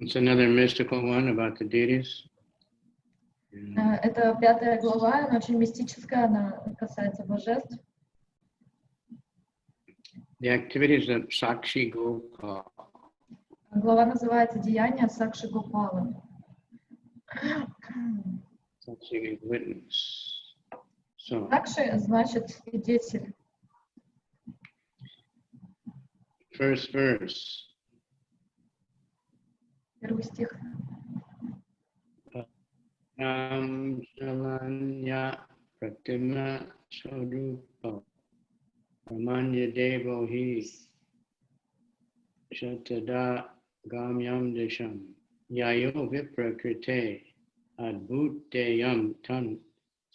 It's another mystical one about the deities. Это 5 глава, она очень мистическая, она касается божеств. The activities of Sakshi-gopala. Глава называется «Деяния Сакши-гопалы». Sakshi is witness. So, Сакши значит свидетель. first verse. Первый стих. Shalanya pratima sarupa Ramanya devohi shatada gamyam desham yayo viprakrite adbhuteyam tan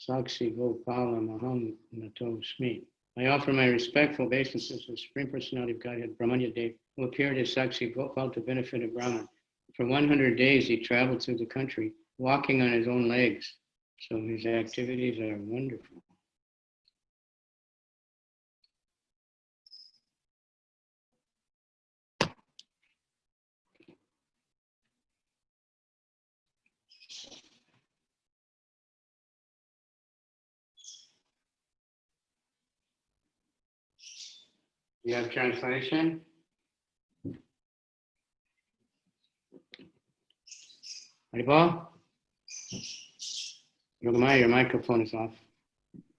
Sakshi-gopala maham natosmi. I offer my respectful obeisances to the Supreme Personality of Godhead, Brahmanya Dev, who appeared as Sakshi-gopala to benefit a Brahman. For 100 days he traveled through the country, walking on his own legs. So his activities are wonderful. You have translation? Haribol? Yogamaya, your microphone is off.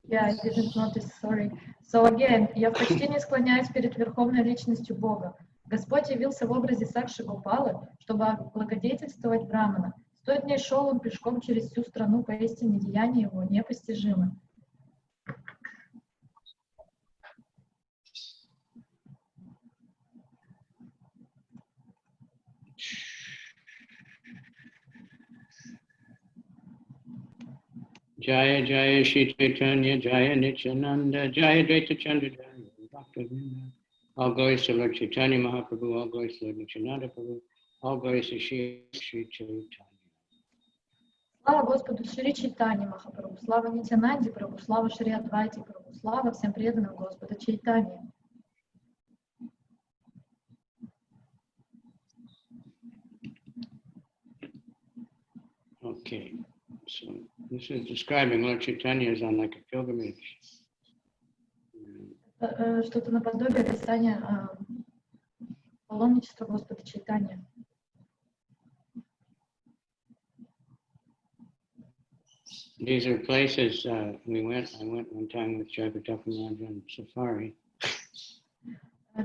Yeah, I didn't notice, sorry. So again, я в почтении склоняюсь перед Верховной Личностью Бога. Господь явился в образе Сакши-гопалы, чтобы благодетельствовать Брамана. 100 дней шел он пешком через всю страну, поистине деяния его непостижимы. Jaya Jaya Shri Chaitanya Jaya Nityananda Jaya Dvaita Chandra Jaya. All glories to Lord Chaitanya Mahaprabhu, all glories to Lord Nityananda Prabhu, all glories to Shri Chaitanya. Слава Господу Шри Чайтанье Махапрабху, слава Нитянанде Прабху, слава Шри Адвайте Прабху, слава всем преданным Господа Чайтанье. Okay, so this is describing Lord Chaitanya is on like a pilgrimage. Что-то наподобие описания паломничества Господа Чайтанья. These are places I went one time with Jagatath on safari.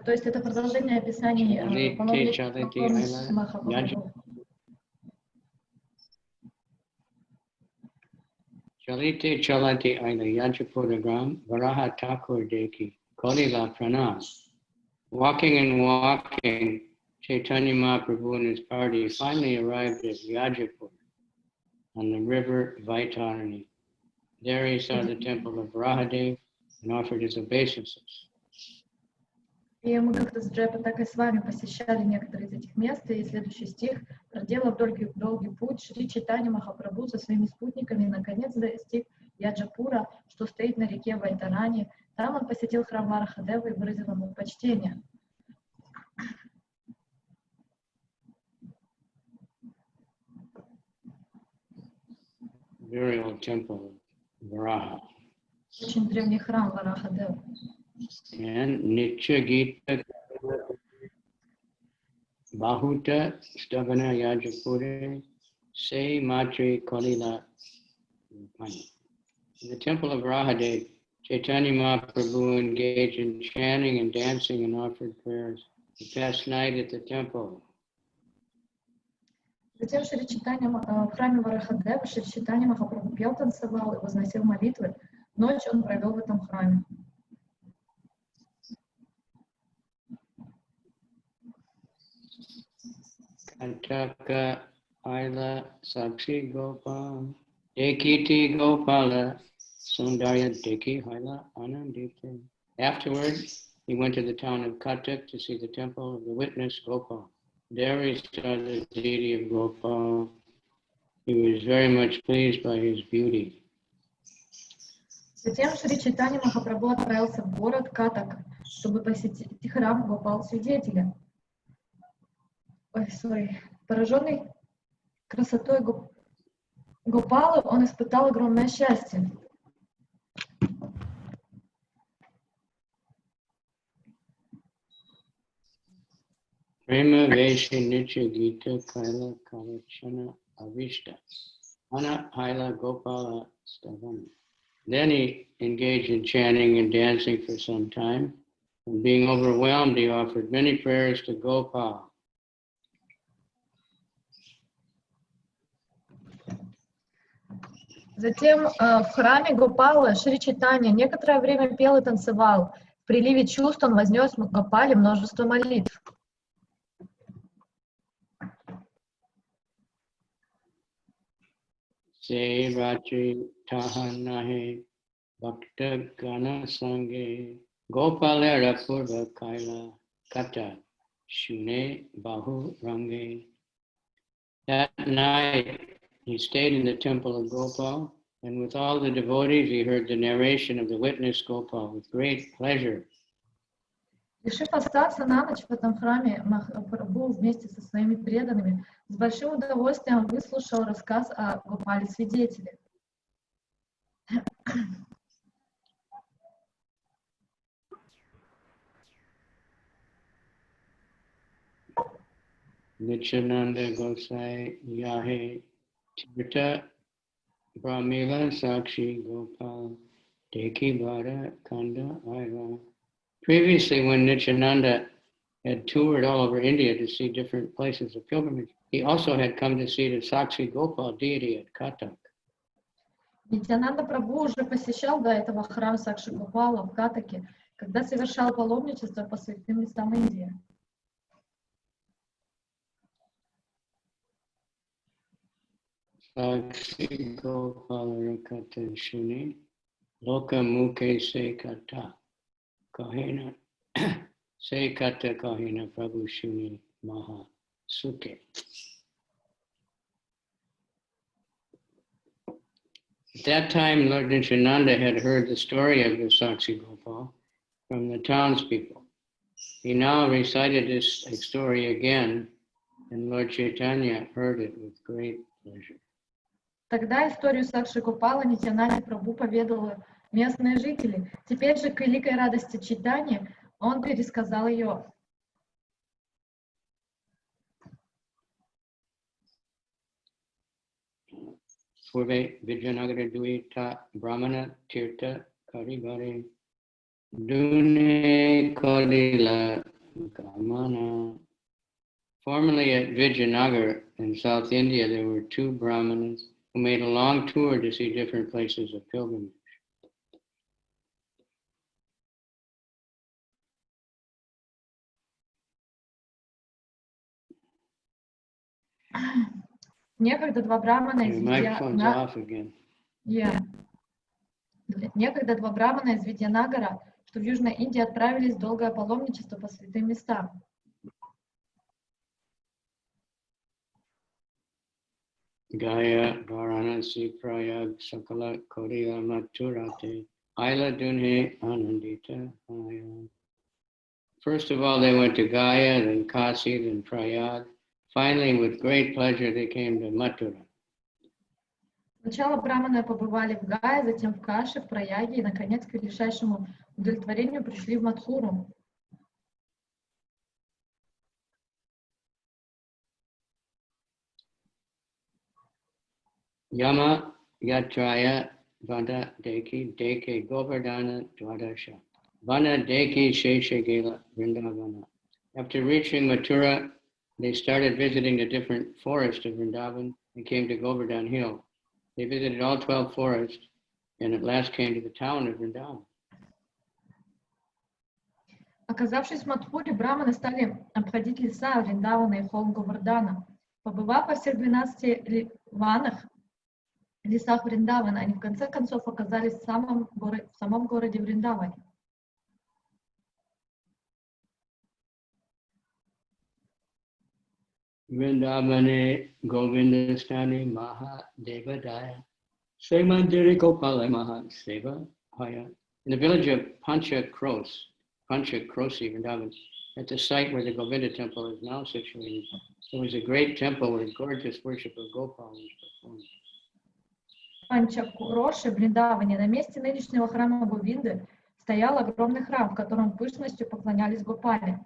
То есть это продолжение описаний паломничества Махапрабху. Chalite chalate aila Yajapuragram Varaha Thakur Deki Kolila Pranam. Walking and walking, Chaitanya Mahaprabhu and his party finally arrived at Yajapur on the river Vaitarani. There he saw the temple of Varahadev and offered his obeisances. И мы как-то с Джайпатакой с вами посещали некоторые из этих мест, и следующий стих: проделав долгий путь, Шри Чайтанья Махапрабху со своими спутниками наконец достиг Яджапура, что стоит на реке Вайтарани. Там он посетил храм Варахадева и выразил ему почтение. Very old temple, Varaha. Очень древний храм Варахадева. And Nitya Gita Bahuta Stavana Yajapure Se Matri Kalila. In the temple of Varahadev, Chaitanya Mahaprabhu engaged in chanting and dancing and offered prayers. He passed night at the temple. Затем Шри Чайтанья в храме Варахадева Шри Чайтанья Махапрабху пел, танцевал и возносил молитвы. Ночь он провел в этом храме. Antaka Aila Sakshi-gopala Dekiti Gopala Sundarya Deki Haila Anandita. Afterward, he went to the town of Katak to see the temple of the witness Gopal. There he saw the deity of Gopal. He was very much pleased by his beauty. Затем Шри Чайтанья Махапрабху отправился в город Катак, чтобы посетить храм Гопал Свидетеля. Пораженный красотой Гопалы, он испытал огромное счастье. Prema Veshi Nitya Gita Kaila Kavicandra Avishta Ana Haila Gopala Stavana. Then he engaged in chanting and dancing for some time. And being overwhelmed, he offered many prayers to Gopal. Затем в храме Гопала Шри Чайтанья некоторое время пел и танцевал. В приливе чувств он вознес Гопале множество молитв. Se Ratri Tahanahe Bhakta Gana Sange Gopalera Purva Kaila Kata Shune Bahu Range. That night he stayed in the temple of Gopal, and with all the devotees he heard the narration of the witness Gopal with great pleasure. Решив остаться на ночь в этом храме, Махапрабху вместе со своими преданными с большим удовольствием выслушал рассказ о Гопале-свидетеле. Nichananda Gosai Yahe Tirta Brahmila Sakshi-gopala Deki Bhara Kanda Aira. Previously, when Nityananda had toured all over India to see different places of pilgrimage, he also had come to see the Sakshi-gopala deity at Katak. Нитьянанда Прабху уже посещал до этого храм Сакши-гопала в Катаке, когда совершал паломничество по святым местам Индии. Sakshi-gopala Rakata Shuni Loka Mukhe Se Kata Kahena Se Kata Kahena Prabhu Shuni Maha Sukhe. At that time, Lord Nityananda had heard the story of the Sakshi-gopala from the townspeople. He now recited this story again, and Lord Caitanya heard it with great pleasure. Тогда историю Сакши-гопала Нитьянанде Прабху поведал местные жители. Теперь же, к великой радости Чайтаньи, он пересказал ее. Purve Vijayanagara Duita Brahmana Tirtha Karibari Dune Kodila Gamana. Formerly at Vijayanagar in South India, there were two Brahmanas who made a long tour to see different places of pilgrimage. Некогда два брамана из Некогда два брамана из Видьянагара, что в Южной Индии, отправились в долгое паломничество по святым местам. Gaya Varanasi Prayag Sakala Koriya Mathurate Aila Dunhe Anandita. First of all, they went to Gaya, then Kasi, then Prayag. Finally, with great pleasure, they came to Mathura. Сначала браманы побывали в Гае, затем в Каше, в Праяге и, наконец, к величайшему удовлетворению пришли в Мадхуру. Yama Yatraya Vanda Deki Deke Govardhana Dwadasha Vana Deki Sheshagela Vrindavana. After reaching Mathura, they started visiting the different forests of Vrindavan and came to Govardhan Hill. They visited all 12 forests and at last came to the town of Vrindavan. Оказавшись в Мадхуре, браманы стали обходить леса Вриндавана и холм Говардхана. Побывав во всех 12 лесах Вриндавана, они в конце концов оказались в самом городе Вриндаване. Vrindavane Govindastani Maha Devadaya Semandiri Gopala Maha Seva Haya. In the village of Panchakrosi, Vrindavan, at the site where the Govinda temple is now situated, there was a great temple where gorgeous worship of Gopal was performed. Панчакуроши, Вриндаване, на месте нынешнего храма Говинды стоял огромный храм, в котором пышностью поклонялись Гопале.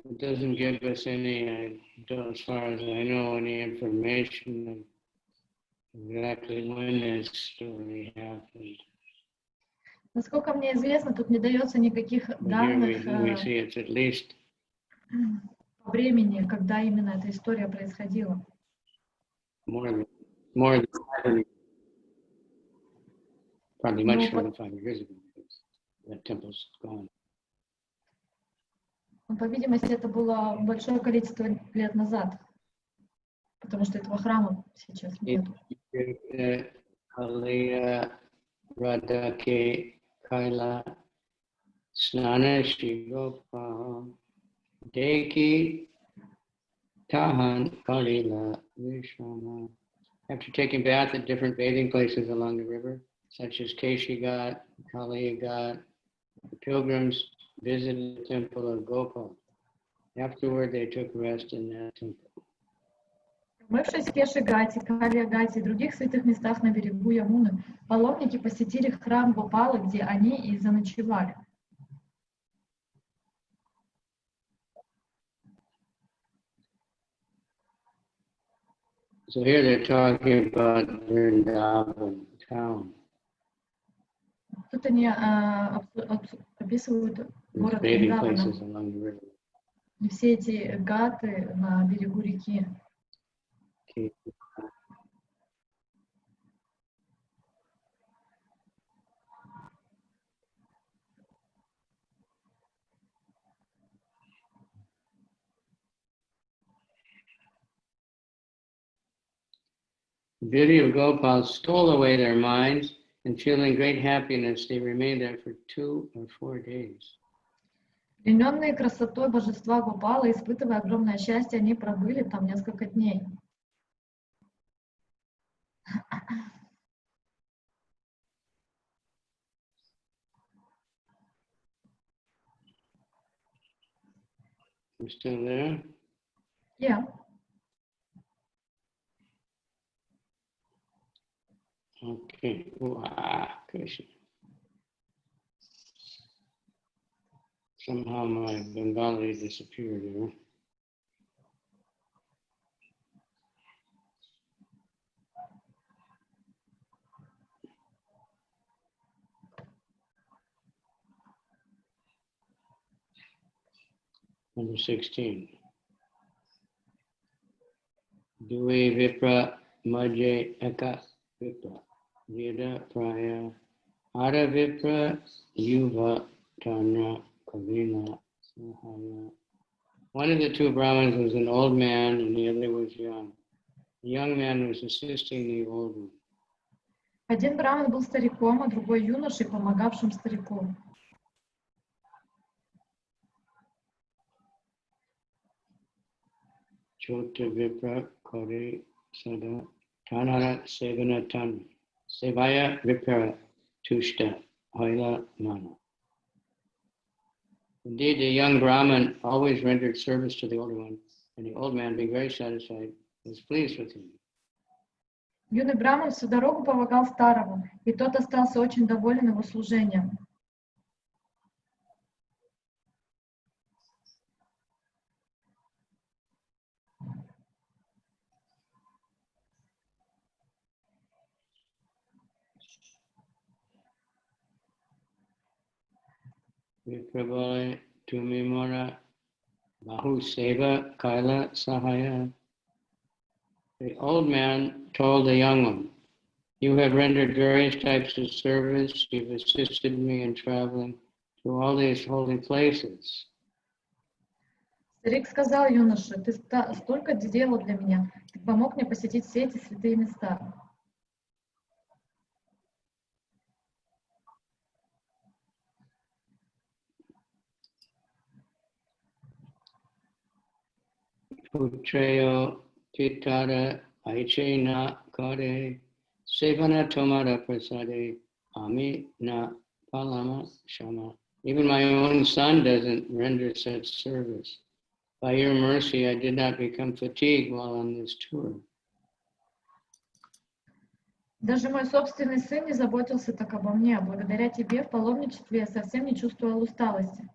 It doesn't give us any, as far as I know, any information of exactly when this story happened. Насколько мне известно, тут не дается никаких данных по времени, когда именно эта история происходила. More than probably much more than 5 years ago, because that temple's gone. По видимости, это было большое количество лет назад, потому что этого храма сейчас нет. Kaila Snana Shigopala Deki Tahan Kalila Vishama. After taking bath at different bathing places along the river, such as Keshi Ghat, Kali Ghat, the pilgrims visited the temple of Gopal. Afterward, they took rest in that temple. Умывшись в Кеши-гате, Кали-гате и других святых местах на берегу Ямуны, паломники посетили храм Гопалы, где они и заночевали. So here they're talking about Vrindavan town. Тут они описывают город Вриндавана. И все эти гаты на берегу реки. The beauty of Gopal stole away their minds, and feeling great happiness, they remained there for 2 or 4 days. Плененные красотой божества Гопала, испытывая огромное счастье, они пробыли там несколько дней. You still there? Yeah. Okay. Krishna. Somehow my Bengali disappeared here. Number 16. Dui Vipra Madhya Eka Vipra Yeda Praya Ara Vipra Yuva Tanya Kavina Sahaya. One of the 2 Brahmins was an old man and the other was young. The young man was assisting the old one. Один браман был стариком, а другой юношей, помогавшим старику. Chota Vipra Kori Sada Tanara Sevana Tan Sevaya Vipra Tushta Haila Mana. Indeed, the young Brahmin always rendered service to the older one, and the old man, being very satisfied, was pleased with him. Юный браман всю дорогу помогал старому, и тот остался очень доволен его служением. Viprabhaya Tumimora Bahu Seva Kaila Sahaya. The old man told the young one, "You have rendered various types of service. You've assisted me in traveling to all these holy places." Старик сказал юноше: "Ты столько сделал для меня, ты помог мне посетить все эти святые места." Putreo Pitara Aichena Kare Sevana Tomara Prasade Ami Na palama shama. Even my own son doesn't render such service. By your mercy, I did not become fatigued while on this tour. Даже мой собственный сын не заботился так обо мне. Благодаря тебе в паломничестве я совсем не чувствовал усталости.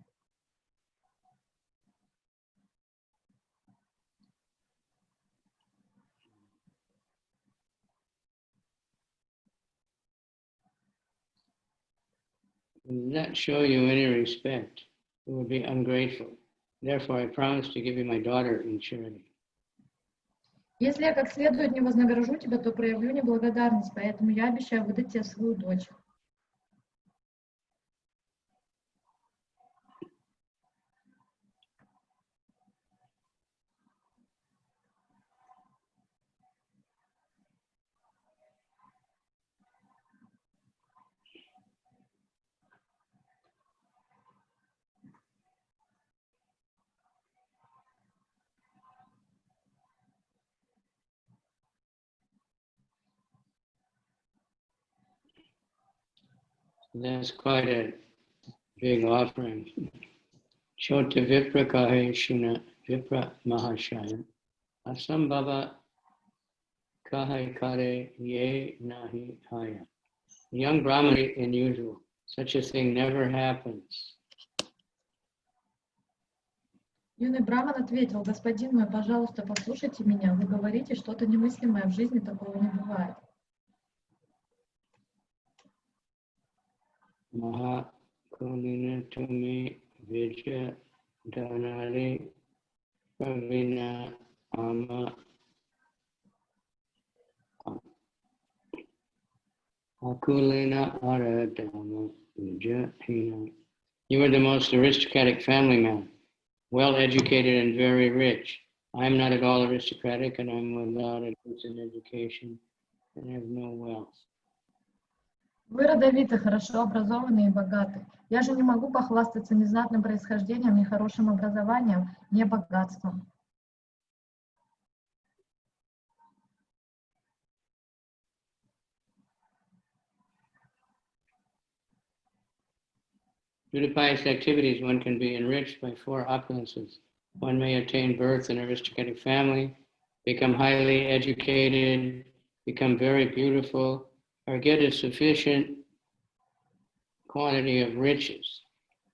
Does that show you any respect? It would be ungrateful. Therefore, I promise to give you my daughter in charity. Если я как следует не вознагражу тебя, то проявлю неблагодарность, поэтому я обещаю выдать тебе свою дочь. That's quite a big offering. Chota Vipra Kahe Shuna Vipra Mahashaya Asambhava Kahe Kare Ye Nahi Haya. Young Brahman, unusual. Such a thing never happens. Юный Браман ответил: господин мой, пожалуйста, послушайте меня. Вы говорите что-то немыслимое, в жизни такого не бывает. Maha Kulina Tumi Vijaya Dhanari Pravina Ama Akulina Aradama Vijahina. You are the most aristocratic family man, well educated and very rich. I am not at all aristocratic, and I'm without a decent education and have no wealth. Вы родовиты, хорошо образованы и богаты. Я же не могу похвастаться ни знатным происхождением, ни хорошим образованием, ни богатством. Due to pious activities, one can be enriched by four opulences. One may attain birth in an aristocratic family, become highly educated, become very beautiful, or get a sufficient quantity of riches.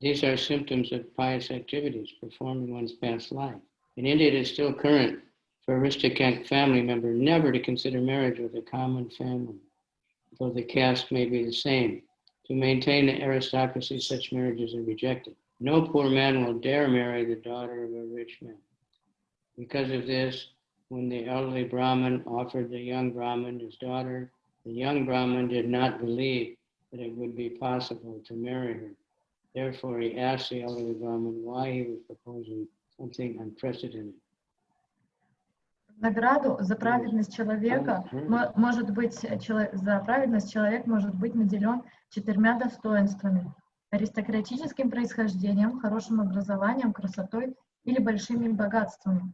These are symptoms of pious activities performed in one's past life. In India, it is still current for aristocratic family member never to consider marriage with a common family, though the caste may be the same. To maintain the aristocracy, such marriages are rejected. No poor man will dare marry the daughter of a rich man. Because of this, when the elderly Brahmin offered the young Brahmin his daughter, the young Brahmin did not believe that it would be possible to marry her. Therefore, he asked the elderly Brahmin why he was proposing something unprecedented. Награду за праведность человека может быть человек может быть наделен 4 достоинствами: аристократическим происхождением, хорошим образованием, красотой или большими богатствами.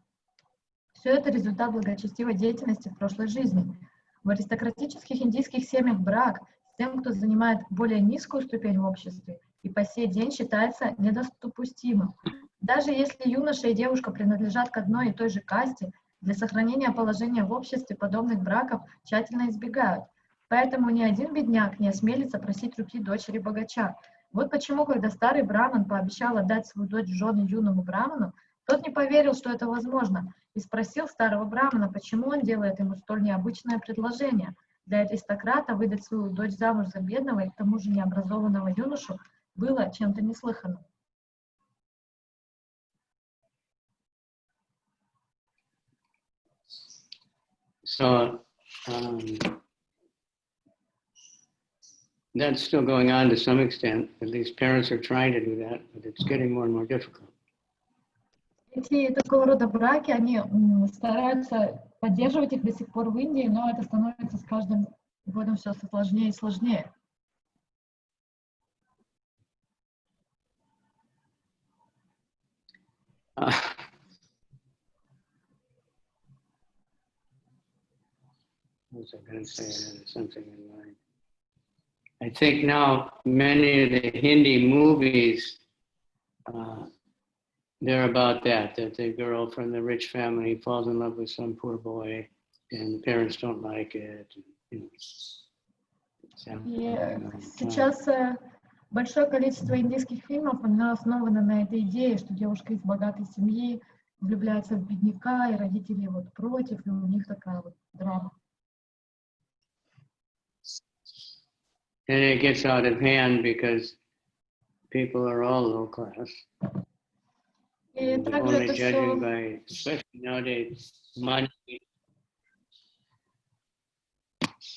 Все это результат благочестивой деятельности в прошлой жизни. В аристократических индийских семьях брак с тем, кто занимает более низкую ступень в обществе, и по сей день считается недопустимым. Даже если юноша и девушка принадлежат к одной и той же касте, для сохранения положения в обществе подобных браков тщательно избегают. Поэтому ни один бедняк не осмелится просить руки дочери богача. Вот почему, когда старый браман пообещал отдать свою дочь в жены юному браману, тот не поверил, что это возможно, и спросил старого брамана, почему он делает ему столь необычное предложение. Для аристократа выдать свою дочь замуж за бедного и к тому же необразованного юношу было чем-то неслыханным. So that's still going on to some extent. At least parents are trying to do that, but it's getting more and more difficult. Эти такого рода браки, они стараются поддерживать их до сих пор в Индии, но это становится с каждым годом все сложнее и сложнее. What was I going to say? I had something in mind. I think now many of the Hindi movies, they're about that the girl from the rich family falls in love with some poor boy, and the parents don't like it. You know, Сейчас большое количество индийских фильмов, оно основано на этой идее, что девушка из богатой семьи влюбляется в бедняка, и родители вот против, и у них такая вот драма. And it gets out of hand because people are all low class. И также Only это judging все by, especially nowadays, money.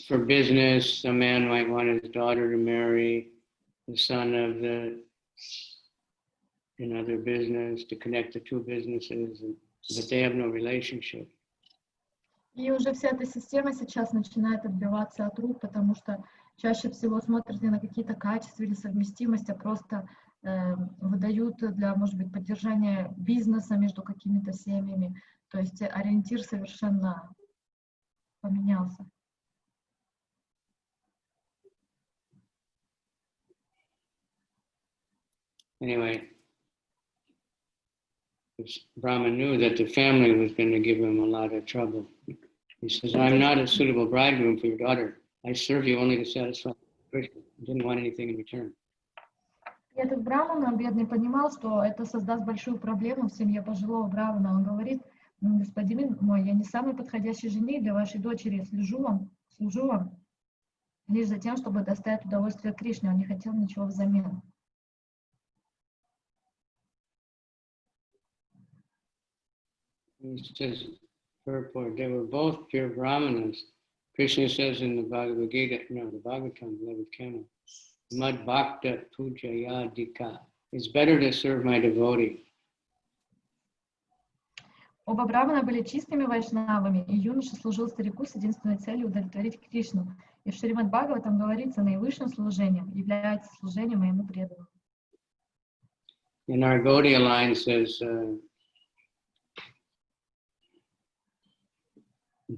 For business, a man might want his daughter to marry the son of another business, to connect the two businesses, but they have no relationship. И уже вся эта система сейчас начинает отбиваться от рук, потому что чаще всего смотрят не на какие-то качества или совместимость, а просто выдают для, может быть, поддержания бизнеса между какими-то семьями. То есть ориентир совершенно поменялся. Anyway, Brahma knew that the family was going to give him a lot of trouble. He says, I'm not a suitable bridegroom for your daughter. I serve you only to satisfy Krishna. I didn't want anything in return. И этот Брахман, бедный, понимал, что это создаст большую проблему в семье пожилого Брахмана. Он говорит: господин мой, я не самый подходящий жених для вашей дочери. Служу вам лишь за тем, чтобы доставить удовольствие Кришне. Он не хотел ничего взамен. He says, purport, they were both pure Brahmanas. Krishna says in the Bhagavad Gita, no, the Bhagavatam, 11th canon, Mad Bhakta Pujaya Dika. It's better to serve my devotee. Оба Брахмана были чистыми вайшнавами, и юноша служил старику с единственной целью удовлетворить Кришну. И в Шримад Бхагаватам говорится, наивысшим служением является служение моему преданному. In our Gaudiya line says,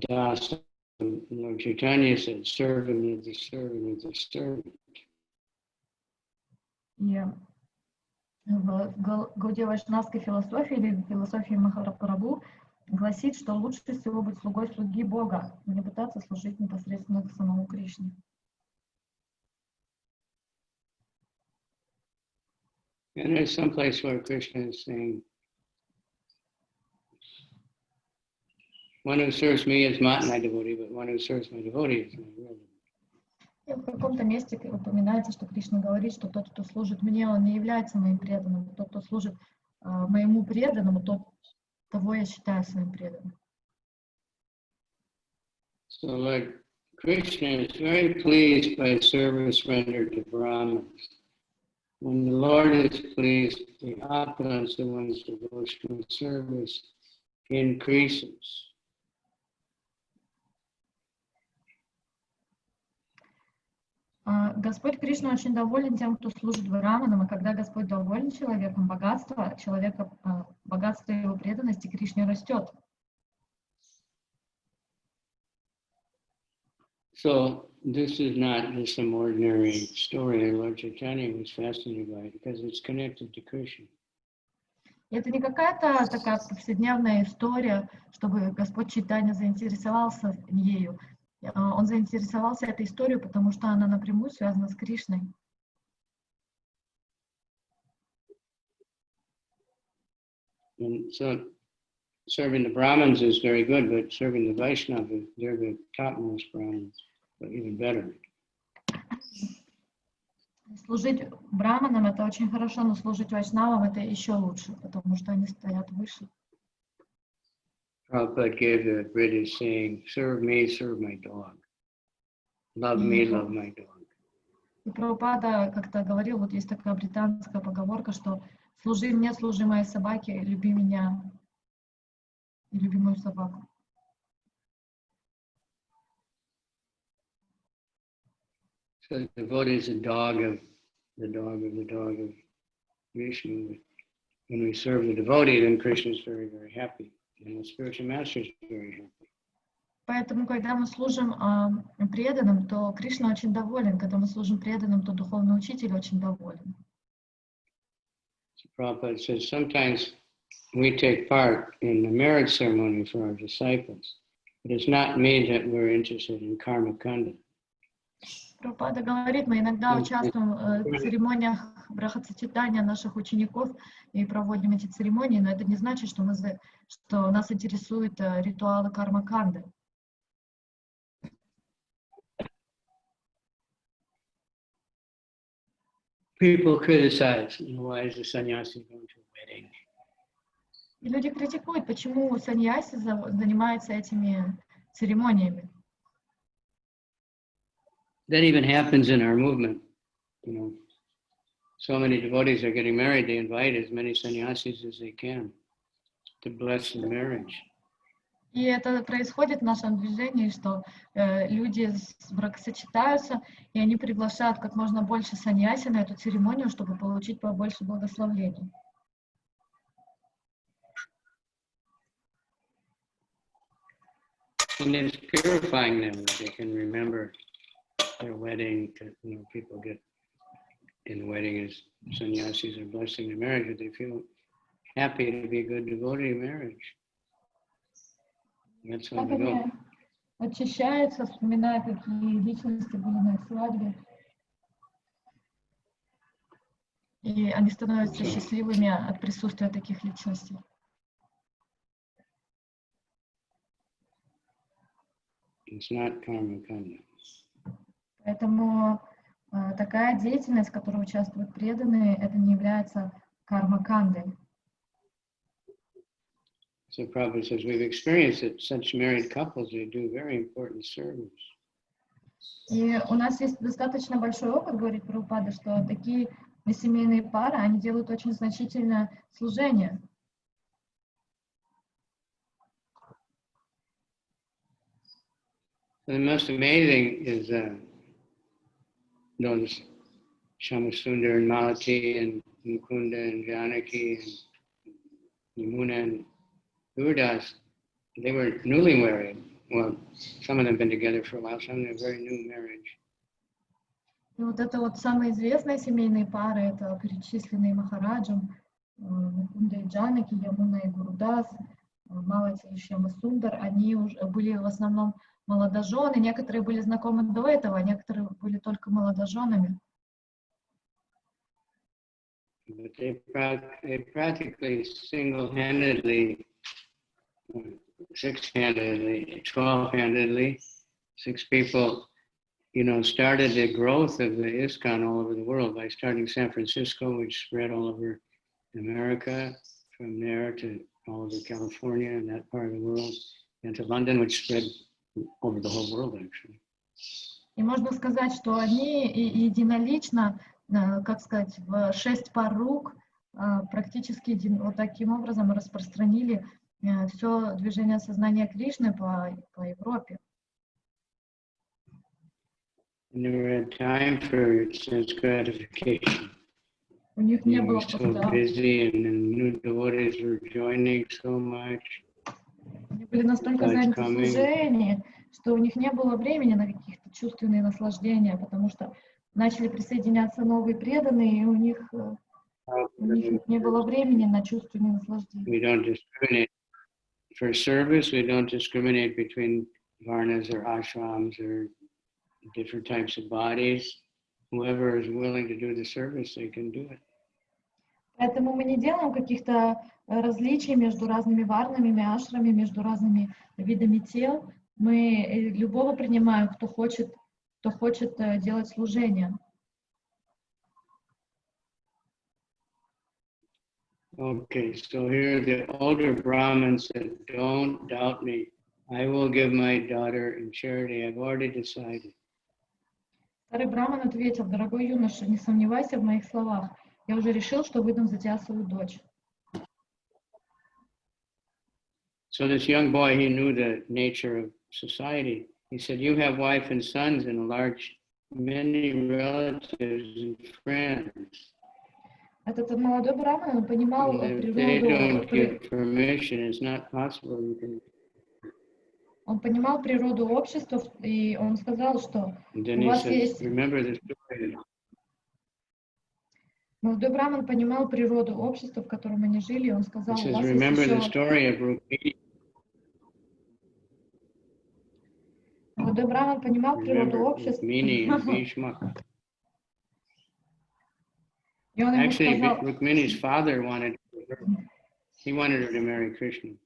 Das, Lord Chaitanya said, servant of the servant of the servant. И в Гаудия вайшнавской философии или философии Махапрабху гласит, что лучше всего быть слугой слуги Бога, не пытаться служить непосредственно к самому Кришне. And there's some place where Krishna is saying, one who serves me is not my devotee, but one who serves my devotee is my real devotee. И в каком-то месте упоминается, что Кришна говорит, что тот, кто служит мне, он не является моим преданным. Тот, кто служит моему преданному, того я считаю своим преданным. So Lord Krishna is very pleased by service rendered to Brahmins. When the Lord is pleased, the opulence of one's devotional service increases. Господь Кришна очень доволен тем, кто служит Браманам, и когда Господь доволен человеком, богатство его преданности Кришне растет. So this is not just some ordinary story. Lord Chaitanya was fascinated by it because it's connected to Krishna. Это не какая-то такая повседневная история, чтобы Господь Чайтанья заинтересовался ею. Он заинтересовался этой историей, потому что она напрямую связана с Кришной. And so serving the Brahmins is very good, but serving the Vaishnavas, they're the topmost Brahmins, but even better. Служить Браманам это очень хорошо, но служить Вайшнавам это еще лучше, потому что они стоят выше. Prabhupada gave the British saying, serve me, serve my dog. Love me, love my dog. И Прабхупада как-то говорил, вот есть такая британская поговорка, что служи мне, служи моей собаке, люби меня и люби мою собаку. So the devotee is the dog of Vishnu. When we serve the devotee, then Krishna is very, very happy. And the spiritual master is very happy. Поэтому, когда мы служим преданным, то Кришна очень доволен. Когда мы служим преданным, то духовный учитель очень доволен. Prabhupada says sometimes we take part in the marriage ceremony for our disciples, but it's not mean that we're interested in karma-kanda. Прабхупада говорит, мы иногда участвуем в церемониях брахасочетания наших учеников и проводим эти церемонии, но это не значит, что нас интересуют ритуалы карма-канды. People criticize, why is the sannyasi going to a wedding? И люди критикуют, почему саньяси занимаются этими церемониями. That even happens in our movement. So many devotees are getting married, they invite as many sannyasis as they can to bless the marriage. И это происходит в нашем движении, что люди бракосочетаются, и они приглашают как можно больше саньяси на эту церемонию, чтобы получить побольше благословений. And it's purifying them that they can remember their wedding. People get in the wedding as sannyasis are blessing the marriage, but they feel happy to be a good devotee marriage. That's why they go. Очищаются, вспоминая, какие личности были на их свадьбе. И они становятся счастливыми от присутствия таких личностей. It's not karma-kanda. Поэтому такая деятельность, в которой участвуют преданные, это не является карма-кандой. So Prabhupada says we've experienced that such married couples, they do very important service. И у нас есть достаточно большой опыт, говорит Прабхупада, что такие семейные пары, они делают очень значительное служение. The most amazing is those Shamasundar and Malati and Mukunda and Janaki and Yamuna and Gurdas. They were newly married. Well, some of them have been together for a while, some of them very new marriage. И вот это вот самые известные семейные пары, это перечисленные Махараджем, Мукунда и Джанаки, Ямуна и Гурудас, Малати и Шьямасундар, они уже были в основном молодожены, некоторые были знакомы до этого, а некоторые были только молодоженами. But they practically single-handedly, six-handedly, 12-handedly, 6 people, started the growth of the ISKCON all over the world by starting San Francisco, which spread all over America, from there to all over California and that part of the world, and to London, which spread over the whole world, actually. И можно сказать, что они единолично, как сказать, в 6 пар рук практически вот таким образом распространили все движение сознания Кришны по Европе. Never had time for sense gratification. У них не было so busy, and the new devotees were joining so much. Они были настолько заняты служением, что у них не было времени на каких-то чувственные наслаждения, потому что начали присоединяться новые преданные, и у них не было времени на чувственные наслаждения. We don't discriminate for service. We don't discriminate between varnas or ashrams or different types of bodies. Whoever is willing to do the service, they can do it. Поэтому мы не делаем каких-то различий между разными варнами, ашрамами, между разными видами тел. Мы любого принимаем, кто хочет делать служение. Okay, so here the older Brahmin said, "Don't doubt me. I will give my daughter in charity. I've already decided." Старый Браман ответил: дорогой юноша, не сомневайся в моих словах. Я уже решил, что выдам за тебя свою дочь. So this young boy, he knew the nature of society. He said, "You have wife and sons and many relatives and friends. Этот молодой Браман, он понимал природу. Он понимал природу общества, и он сказал, что у вас есть... Молодой браман понимал природу общества, в котором они жили, и он сказал, у вас есть еще... Молодой браман понимал природу общества. И он ему сказал... Rukmini's father wanted her to marry Krishna.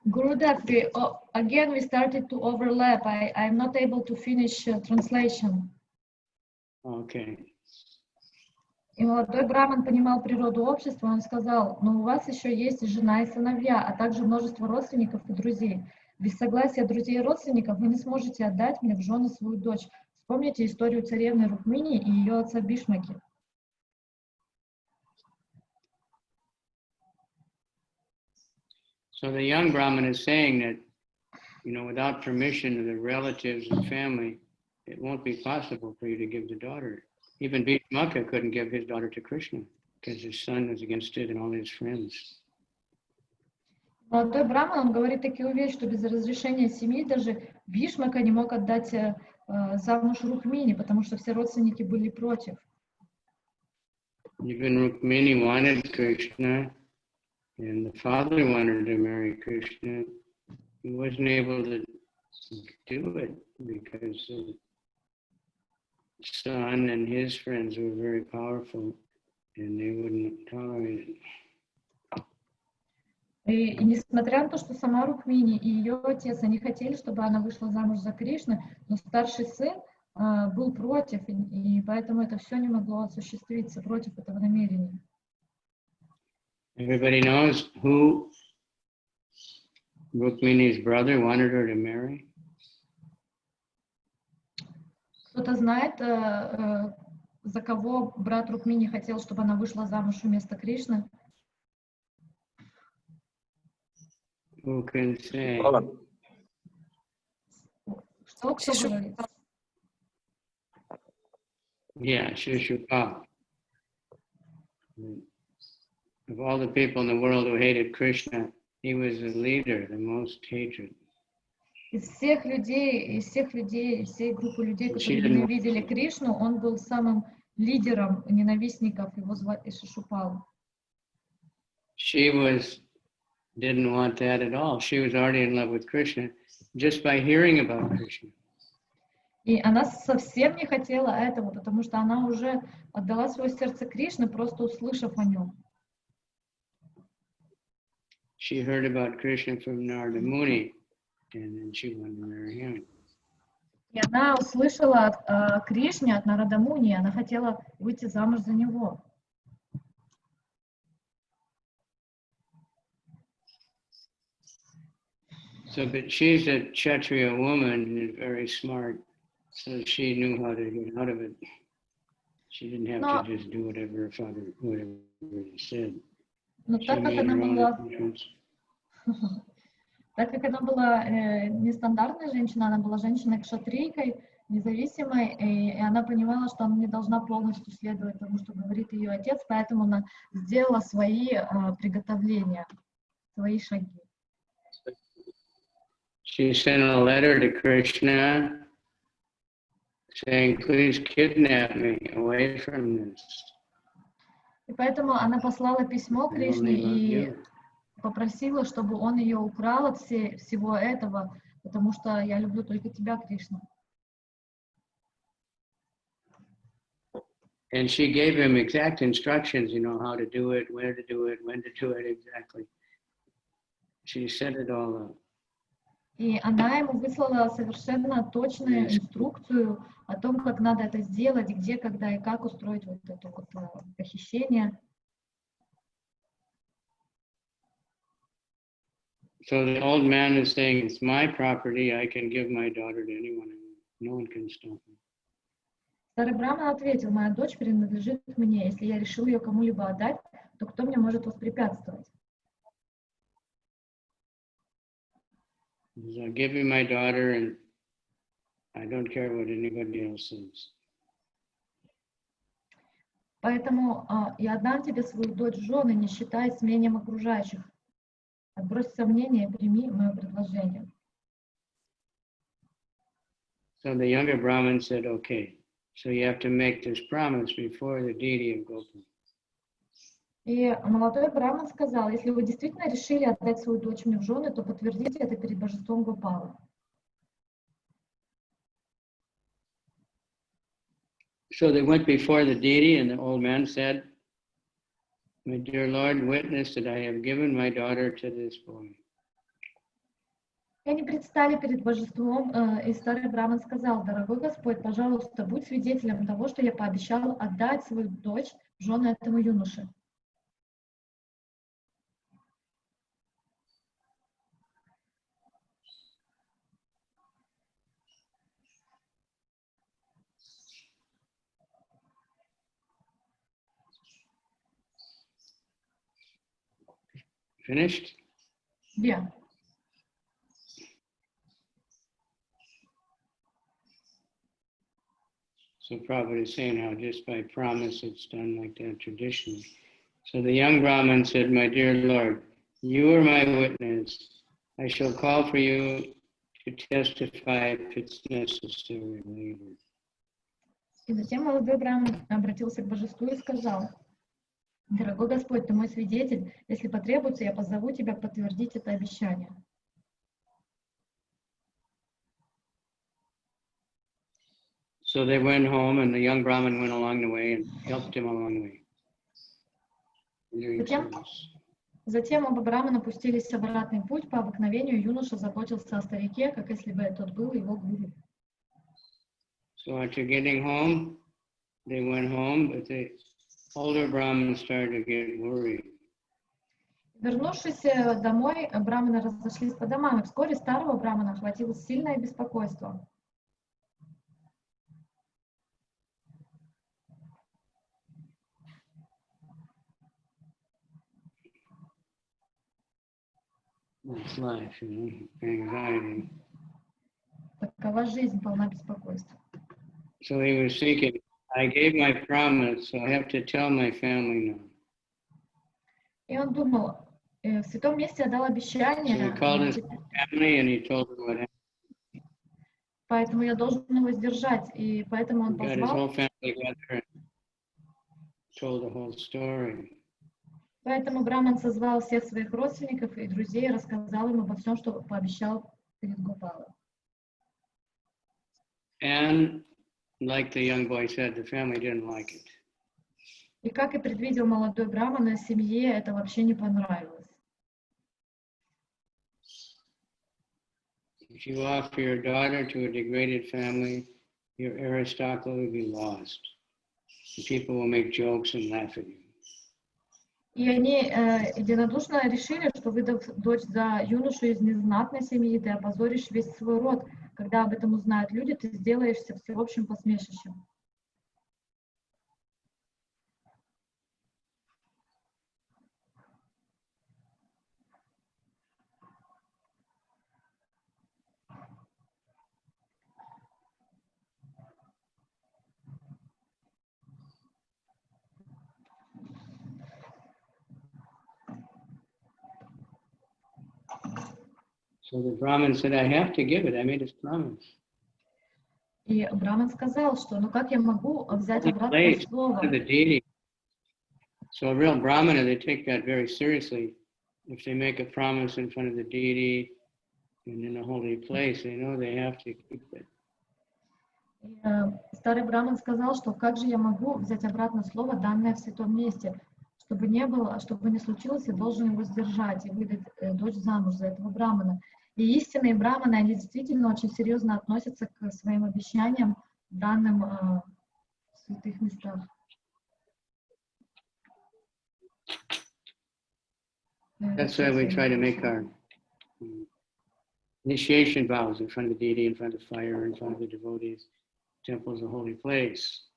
Gurudev, again we started to overlap. I'm not able to finish translation. Okay. И молодой браман понимал природу общества, он сказал, но у вас еще есть жена и сыновья, а также множество родственников и друзей. Без согласия друзей и родственников вы не сможете отдать мне в жены свою дочь. Вспомните историю царевны Рукмини и ее отца Бишмаки. So the young Brahmin is saying that, without permission of the relatives and family, it won't be possible for you to give the daughter. Even Bhishmaka couldn't give his daughter to Krishna because his son was against it and all his friends. Молодой браман, он говорит такие вещи, что без разрешения семьи даже Бишмака не мог отдать замуж Рукмини, потому что все родственники были против. Even Rukmini wanted Krishna. And the father wanted to marry Krishna. He wasn't able to do it because the son and his friends were very powerful and they wouldn't tolerate it. И несмотря на то, что сама Рукмини и ее отец, они хотели, чтобы она вышла замуж за Кришну, но старший сын был против, и поэтому это все не могло осуществиться против этого намерения. Everybody knows who Rukmini's brother wanted her to marry? Кто-то знает, за кого брат Рукмини хотел, чтобы она вышла замуж вместо Кришны? Who can say? Что, кто говорит? Yeah, Shishupal. Of all the people in the world who hated Krishna, he was the leader, the most hated. Из всех людей, всей группы людей, которые ненавидели Кришну, он был самым лидером ненавистников, его звали Шишупал. She didn't want that at all. She was already in love with Krishna just by hearing about Krishna. И она совсем не хотела этого, потому что она уже отдала свое сердце Кришне, просто услышав о нем. She heard about Krishna from Narada Muni, and then she wanted to marry him. И она услышала о Кришне от Нарада Муни, она хотела выйти замуж за него. So, but she's a Kshatriya woman and is very smart, so she knew how to get out of it. She didn't have to just do whatever her father, whatever he said. Но так как она была нестандартной женщиной, она была женщиной-кшатрийкой, независимой, и она понимала, что она не должна полностью следовать тому, что говорит ее отец, поэтому она сделала свои приготовления, свои шаги. She sent a letter to Krishna saying, "Please kidnap me away from this." И поэтому она послала письмо Кришне и попросила, чтобы он ее украл от всего этого, потому что я люблю только тебя, Кришна. And she gave him exact instructions, how to do it, where to do it, when to do it exactly. She set it all up. И она ему выслала совершенно точную инструкцию о том, как надо это сделать, где, когда и как устроить вот это вот похищение. So the old man is saying, "It's my property. I can give my daughter to anyone. No one can stop me." Старый браман ответил: моя дочь принадлежит мне. Если я решил ее кому-либо отдать, то кто мне может воспрепятствовать? So give me my daughter, and I don't care what anybody else says. Поэтому я отдам тебе свою дочь в жены, не считаясь мнением окружающих. Отбрось сомнения и прими мое предложение. So the younger Brahmin said, okay, so you have to make this promise before the deity of Gopala. И молодой браман сказал, если вы действительно решили отдать свою дочь мне в жены, то подтвердите это перед божеством Гопала. So they went before the deity, and the old man said, my dear Lord, witness that I have given my daughter to this boy. И они предстали перед божеством, и старый браман сказал, дорогой Господь, пожалуйста, будь свидетелем того, что я пообещал отдать свою дочь в жены этому юноше. Finished? Yeah. So Prabhupada is saying how just by promise it's done like that traditionally. So the young Brahmin said, my dear Lord, you are my witness. I shall call for you to testify if it's necessary later. И затем молодой браман обратился к божеству и сказал, дорогой Господь, ты мой свидетель, если потребуется, я позову тебя подтвердить это обещание. So they went home, and the young Brahmin went along the way and helped him along the way. Затем оба брамана пустились в обратный путь. По обыкновению юноша заботился о старике, как если бы тот был его гуру. So after getting home, they went home, but the older Brahmin started to get worried. Вернувшись домой, браманы разошлись по домам, и вскоре старого брамана охватило сильное беспокойство. It's life, anxiety. Такова жизнь, полна беспокойства. So he was thinking, I gave my promise, so I have to tell my family now. И он думал, в святом месте я дал обещание, So he called his family and he told them what happened. Поэтому я должен его сдержать, и поэтому он He got his позвал. whole family together and told the whole story. Поэтому браман созвал всех своих родственников и друзей и рассказал им обо всем, что пообещал перед Гопалой. And like the young boy said, the family didn't like it. И как и предвидел молодой браман, семье это вообще не понравилось. If you offer your daughter to a degraded family, your aristocracy will be lost. And people will make jokes and laugh at you. И они единодушно решили, что выдав дочь за юношу из незнатной семьи, ты опозоришь весь свой род. Когда об этом узнают люди, ты сделаешься всеобщим посмешищем. So the Brahmin said, I have to give it. I made his promise. И браман сказал, что ну как я могу взять обратное слово? So a real Brahmana, they take that very seriously. If they make a promise in front of the deity and in a holy place, they know they have to keep it. Старый браман сказал, что как же я могу взять обратно слово, данное в святом месте, чтобы не было, чтобы не случилось, я должен его сдержать и выдать дочь замуж за этого брамана. И истинные браманы, они действительно очень серьезно относятся к своим обещаниям, данным в святых местах. That's why we try to make our initiation vows in front of the deity, in front of fire, in front of the devotees. Temple is a holy place.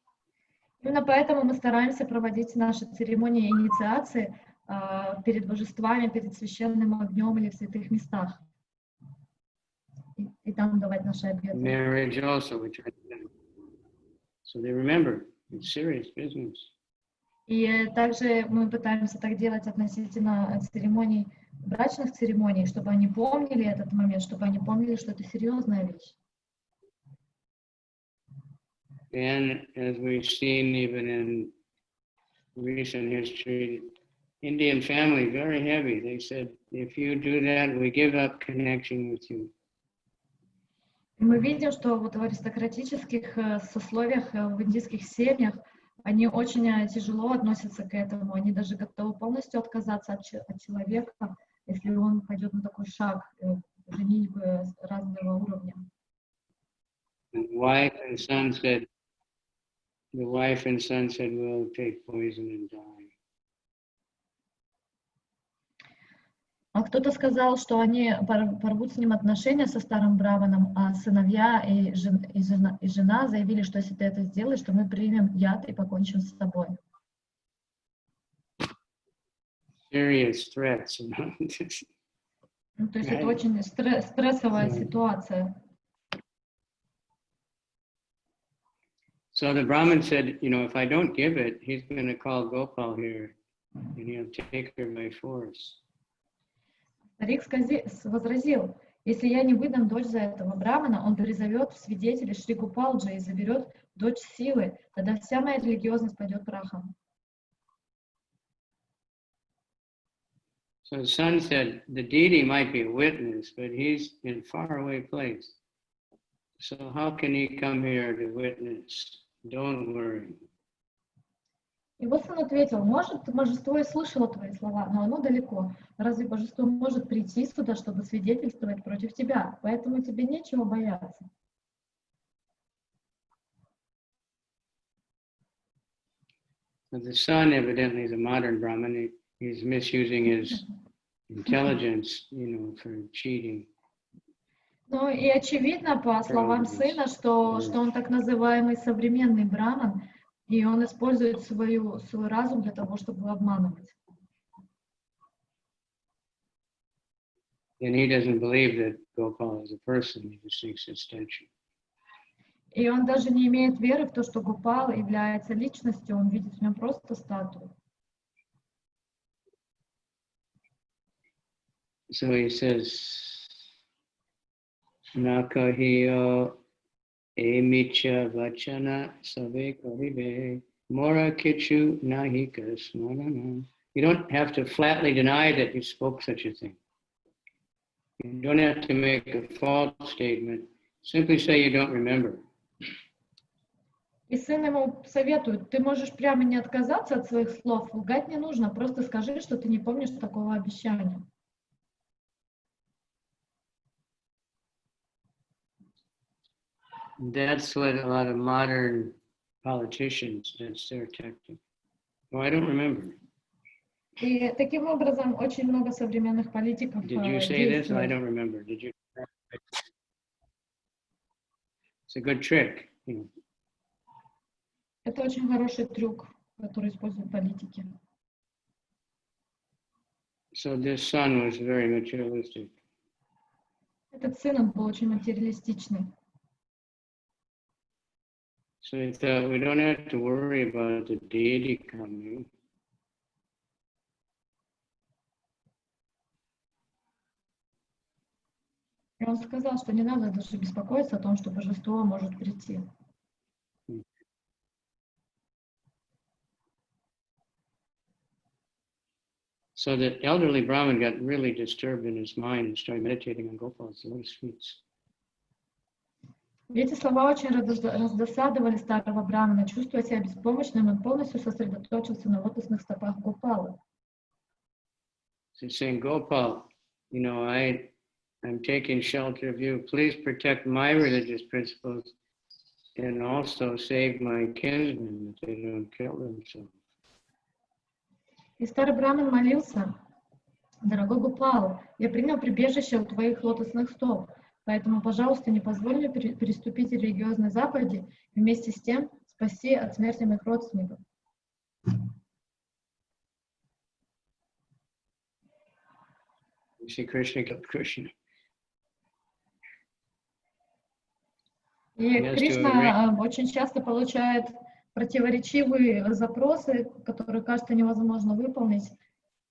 Именно поэтому мы стараемся проводить наши церемонии инициации перед божествами, перед священным огнем или в святых местах. И там давать наши обеты. Marriage also, we try to do. So they remember, it's serious business. И также мы пытаемся так делать относительно церемоний, брачных церемоний, чтобы они помнили этот момент, чтобы они помнили, что это серьезная вещь. And as we've seen even in recent history, Indian family, very heavy. They said, if you do that, we give up connection with you. И мы видим, что вот в аристократических сословиях, в индийских семьях, они очень тяжело относятся к этому. Они даже готовы полностью отказаться от человека, если он пойдет на такой шаг женитьбы разного уровня. The wife and son said, we'll take poison and die. А кто-то сказал, что они порвут с ним отношения со старым браманом, а сыновья и жена заявили, что если ты это сделаешь, то мы примем яд и покончим с тобой. Serious threats. Ну, то есть это очень стрессовая ситуация. So the Brahmin said, if I don't give it, he's going to call Gopal here and he'll take her by force. Старик возразил, если я не выдам дочь за этого брамана, он призовет в свидетели Шри Гопалджи и заберет дочь силы, тогда вся моя религиозность пойдет прахом. So the son said, the deity might be a witness, but he's in a faraway place. So how can he come here to witness? Don't worry. Его сын ответил, может, божество и слышало твои слова, но оно далеко. Разве божество может прийти сюда, чтобы свидетельствовать против тебя? Поэтому тебе нечего бояться. The son evidently is a modern Brahmin. He's misusing his intelligence, for cheating. Ну и очевидно, по словам сына, что он так называемый современный браман, и он использует свой разум для того, чтобы обманывать. And he doesn't believe that Gopal is a person, he just thinks it's statue. И он даже не имеет веры в то, что Гопал является личностью, он видит в нем просто статую. So he says, Nakahiyo emicha vachana sabe karibe mora kichu nahika smarana. You don't have to flatly deny that you spoke such a thing. You don't have to make a false statement. Simply say you don't remember. И сын ему советует, ты можешь прямо не отказаться от своих слов, лгать не нужно, просто скажи, что ты не помнишь такого обещания. That's what a lot of modern politicians, that's their tactic. Oh, I don't remember. И таким образом очень много современных политиков Did you say this? I действуют. don't remember. Did you? It's a good trick. Это очень хороший трюк, который используют политики. So this son was very materialistic. Этот сын, он был очень материалистичный. So he thought, we don't have to worry about the deity coming. И он сказал, что не надо даже беспокоиться о том, что божество может прийти. So the elderly Brahmin got really disturbed in his mind and started meditating on Gopal's lotus feet. Эти слова очень раздосадовали старого брамана. Чувствуя себя беспомощным, он полностью сосредоточился на лотосных стопах Гопалы. So he's saying, Gopal, I'm taking shelter of you. Please protect my religious principles and also save my kinsmen that they don't kill themselves. И старый браман молился, дорогой Гопал, я принял прибежище у твоих лотосных стоп, поэтому, пожалуйста, не позволь мне переступить религиозные заповеди и вместе с тем спаси от смерти моих родственников. See, Krishna killed Krishna. И Кришна очень часто получает противоречивые запросы, которые, кажется, невозможно выполнить,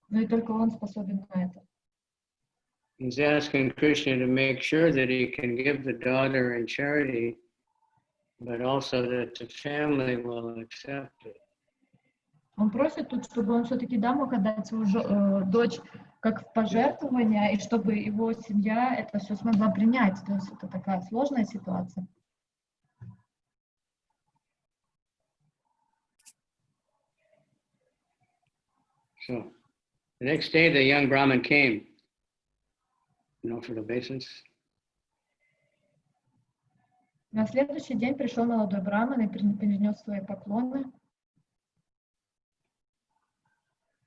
но и только он способен на это. He's asking Krishna to make sure that he can give the daughter in charity but also that the family will accept it. Он просит тут, чтобы он все-таки, да, мог отдать свою дочь как в пожертвование, и чтобы его семья это все смогла принять. То есть это такая сложная ситуация. So, the next day the young Brahmin came, for the obeisance. На следующий день пришел молодой браман и принес свои поклоны.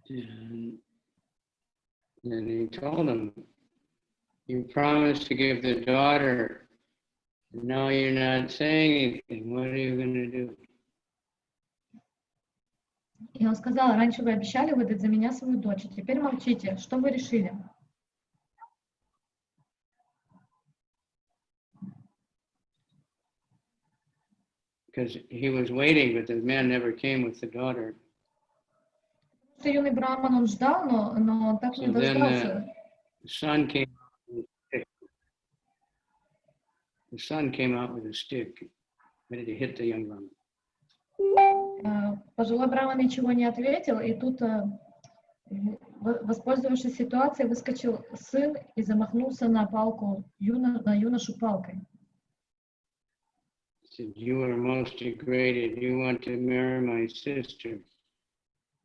And he told him, you promised to give the daughter, and now you're not saying anything. What are you going to do? И он сказал, раньше вы обещали выдать за меня свою дочь, а теперь молчите. Что вы решили? Because he was waiting, but the man never came with the daughter. Юный браман, он ждал, но он так не дождался. The son came out with a stick, ready to hit the young Brahman. Пожилой браман ничего не ответил, и тут, воспользовавшись ситуацией, выскочил сын и замахнулся на палку, на юношу палкой. Said, you are most degraded. You want to marry my sister,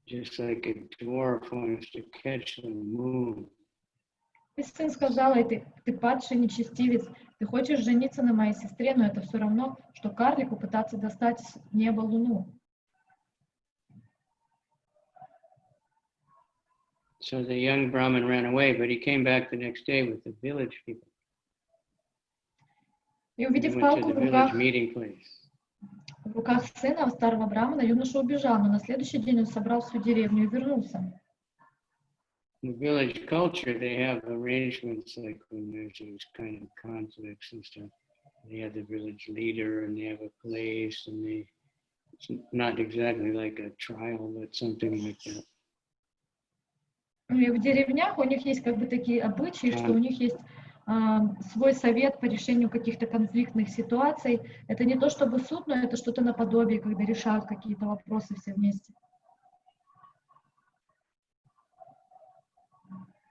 just like a dwarf wants to catch the moon. И сын сказал, ты падший нечестивец, ты хочешь жениться на моей сестре, но это все равно, что карлику пытаться достать с неба луну. So the young Brahmin ran away, but he came back the next day with the village people. И увидев палку в руках сына старого брамана, юноша убежал, но на следующий день он собрал всю деревню и вернулся. In village culture, they have arrangements like when there's these kind of conflicts and stuff. They have the village leader and they have a place and it's not exactly like a trial, but something like that. И в деревнях у них есть как бы такие обычаи, что у них есть свой совет по решению каких-то конфликтных ситуаций. Это не то чтобы суд, но это что-то наподобие, когда решают какие-то вопросы все вместе.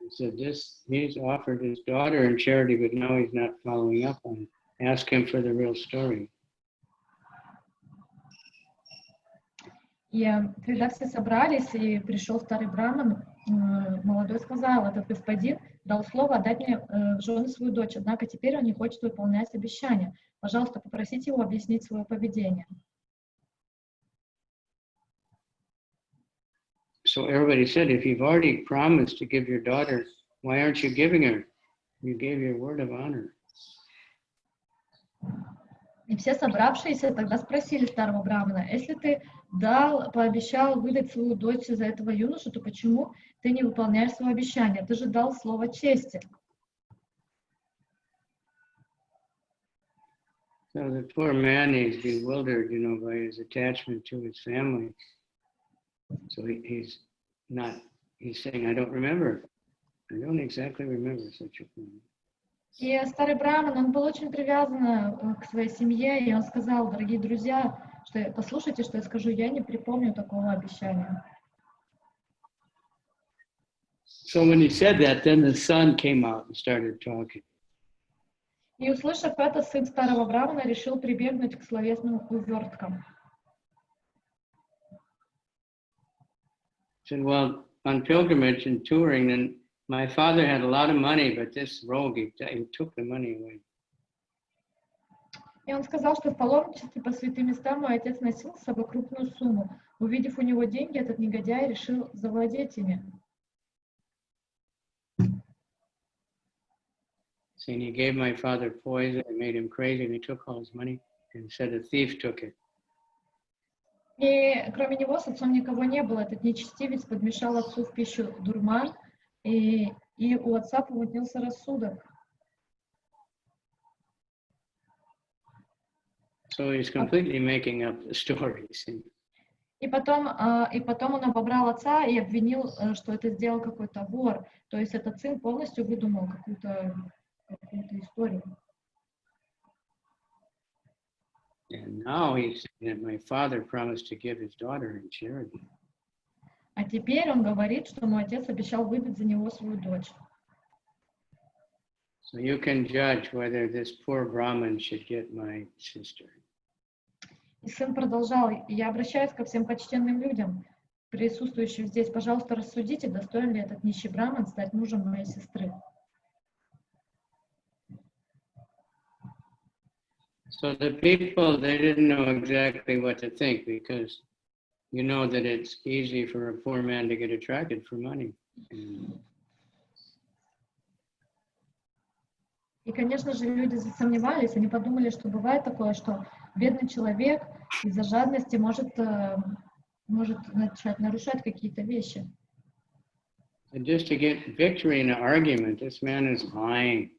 So he's offered his daughter in charity, but now he's not following up on it. Ask him for the real story. И когда все собрались, и пришел старый браман, молодой сказал, этот господин дал слово отдать мне в жены свою дочь, однако теперь он не хочет выполнять обещания. Пожалуйста, попросите его объяснить свое поведение. So everybody said, if you've already promised to give your daughter, why aren't you giving her? You gave your word of honor. И все собравшиеся тогда спросили старого брамана, если ты пообещал выдать свою дочь за этого юношу, то почему ты не выполняешь свое обещание? Ты же дал слово чести. So the poor man is bewildered, by his attachment to his family. So he's saying, I don't remember. I don't exactly remember such a thing. И старый браман, он был очень привязан к своей семье, и он сказал, дорогие друзья, что послушайте, что я скажу, я не припомню такого обещания. So when he said that, then the son came out and started talking. И услышав это, сын старого брамана решил прибегнуть к словесным уверткам. Said, well, on pilgrimage and touring, then my father had a lot of money, but this rogue, he took the money away. И он сказал, что в паломничестве по святым местам мой отец носил с собой крупную сумму. Увидев у него деньги, этот негодяй решил завладеть ими. Saying he gave my father poison and made him crazy, and he took all his money and said a thief took it. И кроме него с отцом никого не было. Этот нечестивец подмешал отцу в пищу дурман, и у отца помутнился рассудок. So he's completely making up the story. И потом он обобрал отца и обвинил, что это сделал какой-то вор. То есть этот сын полностью выдумал какую-то историю. And now he's saying that my father promised to give his daughter in charity. А теперь он говорит, что мой отец обещал выдать за него свою дочь. So you can judge whether this poor Brahmin should get my sister. И сын продолжал: я обращаюсь ко всем почтенным людям, присутствующим здесь. Пожалуйста, рассудите, достоин ли этот нищий браман стать мужем моей сестры. So the people, they didn't know exactly what to think, because you know that it's easy for a poor man to get attracted for money. И, конечно же, люди засомневались, они подумали, что бывает такое, что бедный человек из-за жадности может начать нарушать какие-то вещи. And just to get victory in an argument, this man is lying.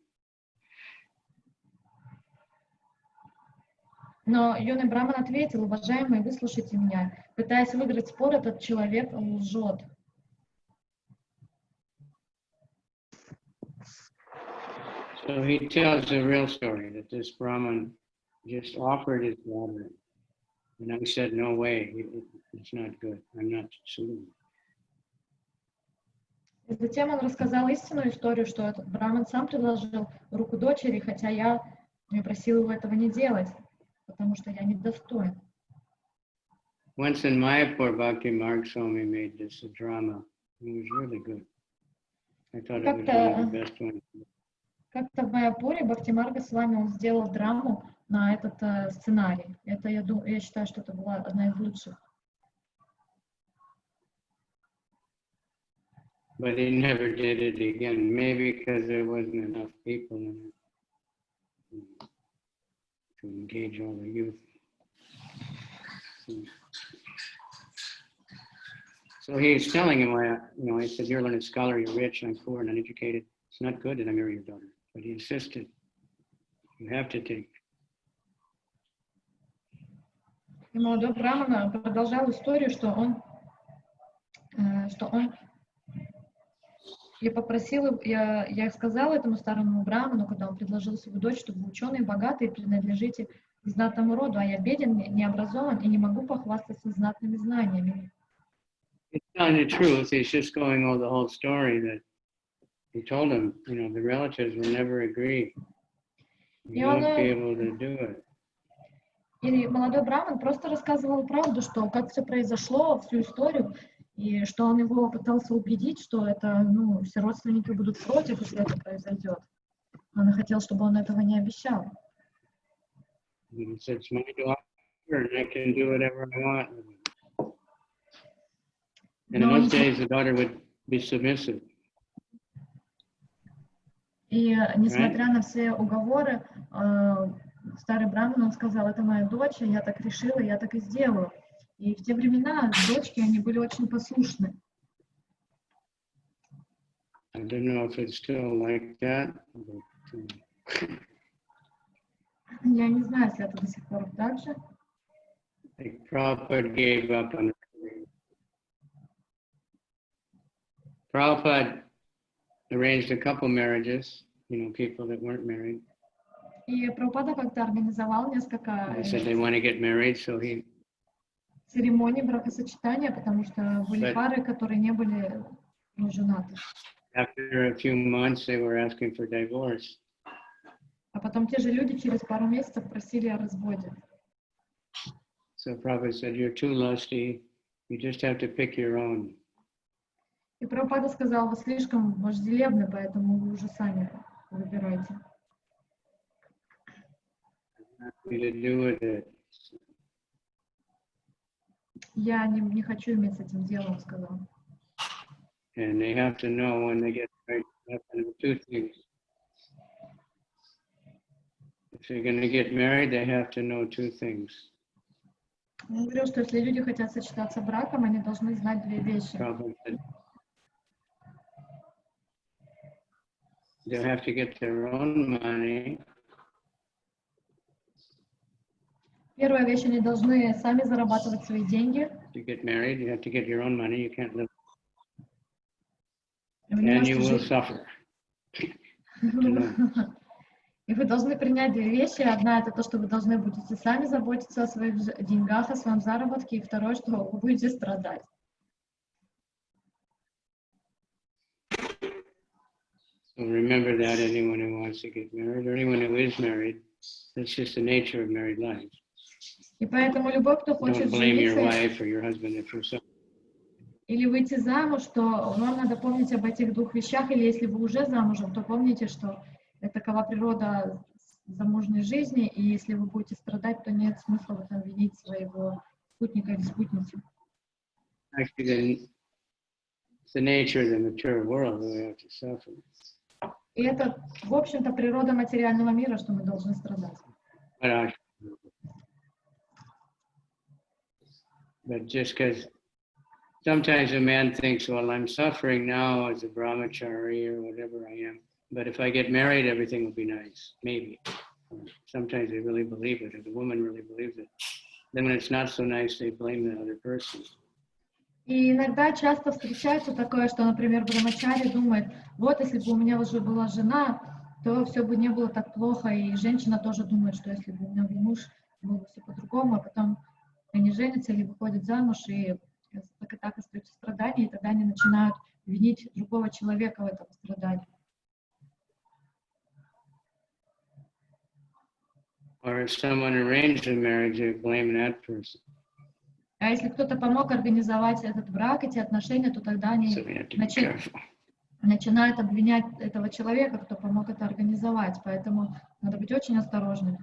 Но юный браман ответил: уважаемые, выслушайте меня. Пытаясь выиграть спор, этот человек лжет. So he tells the real story, that this Brahman just offered his daughter. And I said, no way, it's not good. I'm not suitable. И затем он рассказал истинную историю, что этот браман сам предложил руку дочери, хотя я просил его этого не делать, потому что я недостоин. Once in Mayapur, Bhakti-Marga Swami made this a drama. It was really good. I thought it was one of the best ones. Как-то в Майяпуре Бхакти-Марга Свами он сделал драму на этот сценарий. Это я считаю, что это была одна из лучших. But he never did it again, maybe because there wasn't enough people in it to engage all the youth. So he's telling him, he said, you're a learned scholar, you're rich, I'm poor and uneducated. It's not good that I marry your daughter. But he insisted, you have to take. И молодой браман продолжал историю, что он я сказала этому старому браману, когда он предложил свою дочь, что вы ученый, богатый, принадлежите к знатному роду, а я беден, необразован и не могу похвастаться знатными знаниями. He's telling the truth. He's just going over the whole story that he told him, the relatives will never agree. You won't be able to do it. И молодой браман просто рассказывал правду, что как все произошло, всю историю, и что он его пытался убедить, что это, все родственники будут против, если это произойдет. Он хотел, чтобы он этого не обещал. He said, it's my daughter, and I can do whatever I want. And in those days, the daughter would be submissive. И несмотря на все уговоры, старый браман, он сказал: это моя дочь, я так решила, я так и сделаю. И в те времена дочки, они были очень послушны. I don't know if it's still like that. Я не знаю, если это до сих пор так же. Like Prabhupada gave up on it. Prabhupada arranged a couple marriages, people that weren't married. И Прабхупада как-то организовал несколько церемоний бракосочетания, потому что были пары, которые не были женаты. After a few months, they were asking for divorce. А потом те же люди через пару месяцев просили о разводе. So Prabhupada said, you're too lusty, you just have to pick your own. И Прабхупада сказал: вы слишком вожделебны, поэтому вы уже сами выбирайте. Я не хочу иметь с этим делом, сказал. And they have to know when they get married, they have to know two things. If they're going to get married, they have to know two things. Он говорил, что если люди хотят сочетаться браком, они должны знать две вещи. They have to get their own money. Первая вещь, они должны сами зарабатывать свои деньги. To get married, you have to get your own money. You can't live. And you will suffer. И вы должны принять две вещи. Одна — это то, что вы должны будете сами заботиться о своих деньгах, о своем заработке. И второе, что вы будете страдать. So remember that anyone who wants to get married, or anyone who is married, that's just the nature of married life. И поэтому любой, кто хочет Don't blame your жениться wife or your husband if you're so. или выйти замуж, то вам надо помнить об этих двух вещах. Или если вы уже замужем, то помните, что это такова природа замужней жизни, и если вы будете страдать, то нет смысла в этом винить своего спутника или спутницу. Actually, it's the nature of the material world that we have to suffer. И это, в общем-то, природа материального мира, что мы должны страдать. But just because sometimes a man thinks, well, I'm suffering now as a brahmachari or whatever I am, but if I get married, everything will be nice. Maybe. Sometimes they really believe it, or the woman really believes it. Then when it's not so nice, they blame the other person. И иногда часто встречается такое, что, например, брамачари думает, вот если бы у меня уже была жена, то все бы не было так плохо, и женщина тоже думает, что если бы у меня был муж, было бы все по-другому, а потом они женятся или выходят замуж, и так остаются страдания, и тогда они начинают винить другого человека в этом страдании. Or if someone arranged a marriage, they blame that person. А если кто-то помог организовать этот брак, эти отношения, то тогда они начинают обвинять этого человека, кто помог это организовать. Поэтому надо быть очень осторожным.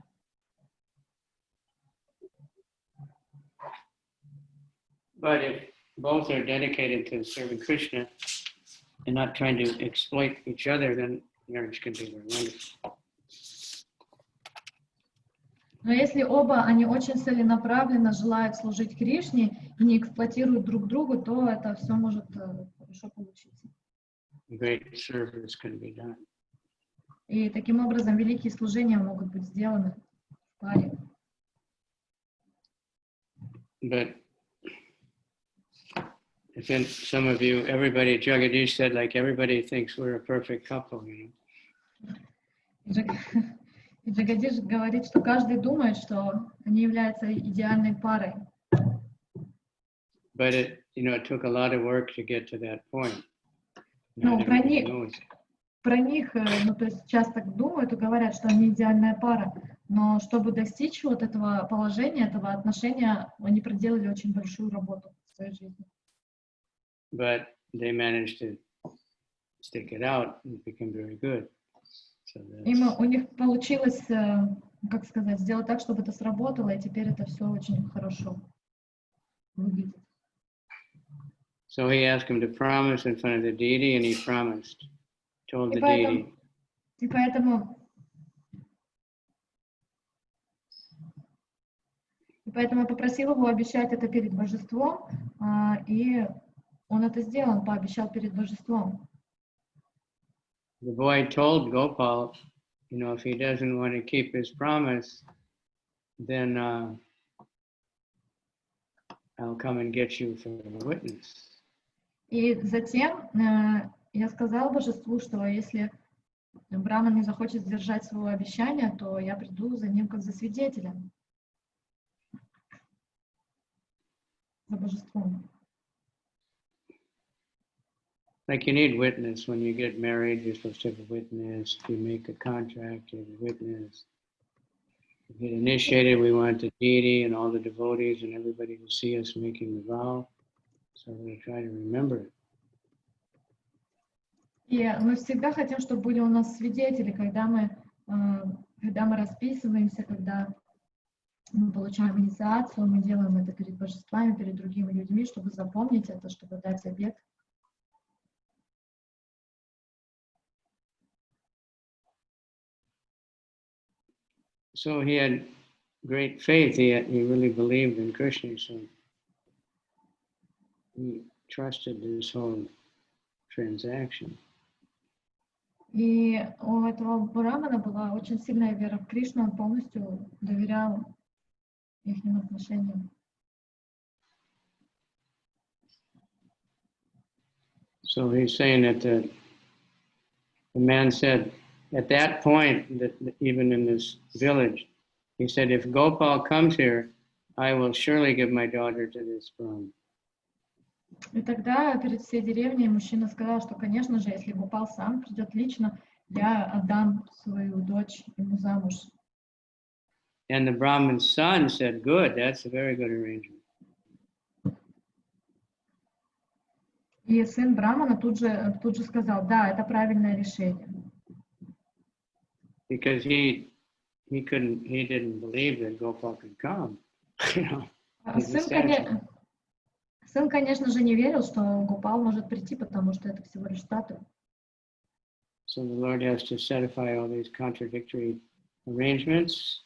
But if both are dedicated to serving Krishna and not trying to exploit each other, then marriage can be very wonderful. Но если оба, они очень целенаправленно желают служить Кришне и не эксплуатируют друг друга, то это все может хорошо получиться. Great service can be done. И таким образом великие служения могут быть сделаны в паре. But I think some of you, everybody, Jagadish said, like everybody thinks we're a perfect couple, you know. И Джагадиш говорит, что каждый думает, что они являются идеальной парой. But it took a lot of work to get to that point. Ну, про них, то есть часто думают и говорят, что они идеальная пара, но чтобы достичь вот этого положения, этого отношения, они проделали очень большую работу в своей жизни. But they managed to stick it out and become very good. И у них получилось, как сказать, сделать так, чтобы это сработало, и теперь это все очень хорошо выглядит. So he asked him to promise in front of the deity, and he promised. Told the deity. И поэтому попросил его обещать это перед божеством, и он это сделал, он пообещал перед божеством. The boy told Gopal, if he doesn't want to keep his promise, then I'll come and get you for a witness. И затем я сказал божеству, что если Брахман не захочет сдержать своего обещания, то я приду за ним как за свидетелем, за божеством. Like you need witness when you get married, you're supposed to have a witness. If you make a contract, you have a witness. If you get initiated, we want the deity and all the devotees and everybody to see us making the vow. So we try to remember it. И мы всегда хотим, чтобы были у нас свидетели, когда мы расписываемся, когда мы получаем инициацию, мы делаем это перед божествами, перед другими людьми, чтобы запомнить это, чтобы дать обет. So he had great faith. He really believed in Krishna. So he trusted this whole transaction. И у этого Брахмана была очень сильная вера в Кришну, он полностью доверял их отношениям. So he's saying that the man said, at that point, even in this village, he said, if Gopal comes here, I will surely give my daughter to this Brahmin. И тогда перед всей деревней мужчина сказал, что, конечно же, если Гопал сам придет лично, я отдам свою дочь ему замуж. And the Brahmin's son said, good, that's a very good arrangement. И сын Брамана тут же сказал, да, это правильное решение. Because he didn't believe that Gopal could come. You know, сын, конечно же, не верил, что Гопал может прийти, потому что это всего лишь статуя. So the Lord has to satisfy all these contradictory arrangements.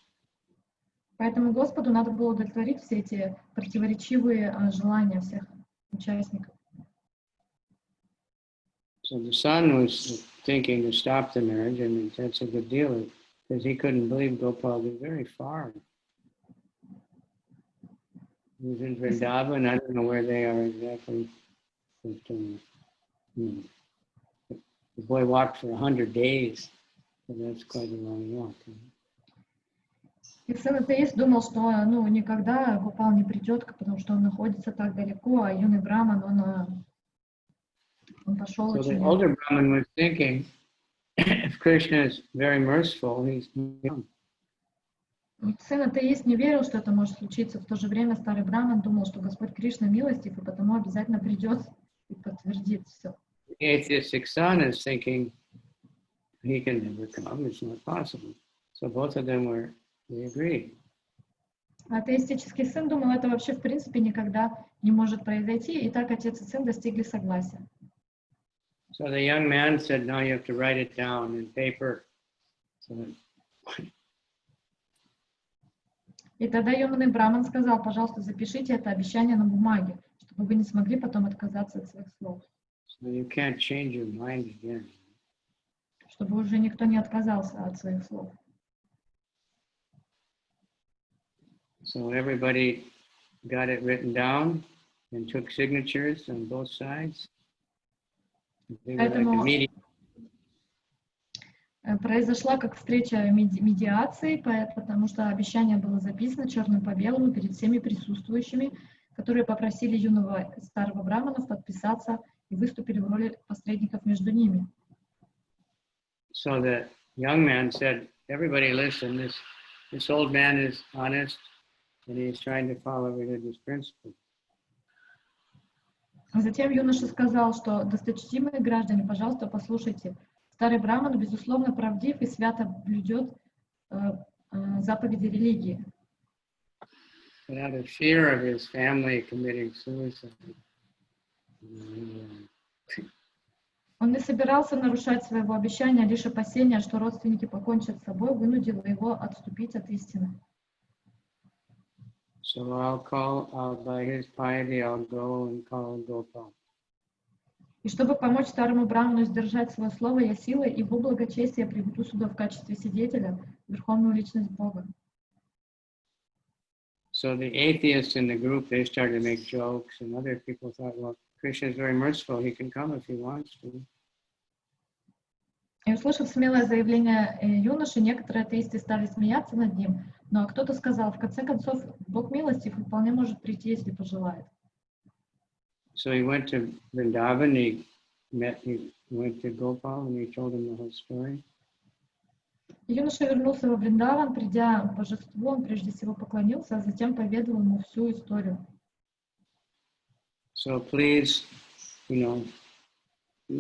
Поэтому Господу надо было удовлетворить все эти противоречивые желания всех участников. So the son was thinking to stop the marriage, and that's a good deal, because he couldn't believe Gopal was very far. He was in Vrindavan, I don't know where they are exactly, but the boy walked for 100 days, so that's quite a long walk. И сын атеист думал, что никогда Гопал не придет, потому что он находится так далеко, а юный Браман, он пошел So очень the older Brahman was thinking, if Krishna is very merciful, he's young. Сын атеист не верил, что это может случиться. В то же время старый Браман думал, что Господь Кришна милостив, и потому обязательно придет и подтвердит все. The atheistic son is thinking, he can never come, it's not possible. So both of them they agreed. Атеистический сын думал, это вообще в принципе никогда не может произойти, и так отец и сын достигли согласия. So the young man said, now you have to write it down in paper. И тогда юный Браман сказал, пожалуйста, запишите это обещание на бумаге, чтобы вы не смогли потом отказаться от своих слов. So you can't change your mind again. Чтобы уже никто не отказался от своих слов. So everybody got it written down and took signatures on both sides. Поэтому произошла как встреча медиации, потому что обещание было записано черным по белому перед всеми присутствующими, которые попросили юного старого браманов подписаться и выступили в роли посредников между ними. So the young man said, everybody listen, this old man is honest and he's trying to follow religious principles. Затем юноша сказал, что досточтимые граждане, пожалуйста, послушайте. Старый браман, безусловно, правдив и свято блюдет заповеди религии. But out of fear of his family committing suicide, он не собирался нарушать своего обещания, лишь опасения, что родственники покончат с собой, вынудило его отступить от истины. So by his piety, I'll go and call Gopal. И чтобы помочь старому браману сдержать свое слово, я силой и его благочестие приведу сюда в качестве свидетеля верховную личность Бога. So the atheists in the group, they started to make jokes, and other people thought, well, Krishna is very merciful, he can come if he wants to. И услышав смелое заявление юноши, некоторые атеисты стали смеяться над ним, но кто-то сказал, в конце концов, Бог милостив и вполне может прийти, если пожелает. So he went to Vrindavan, he went to Gopal, and he told him the whole story. Юноша вернулся во Вриндаван, придя к божеству, он прежде всего поклонился, а затем поведал ему всю историю. So please, do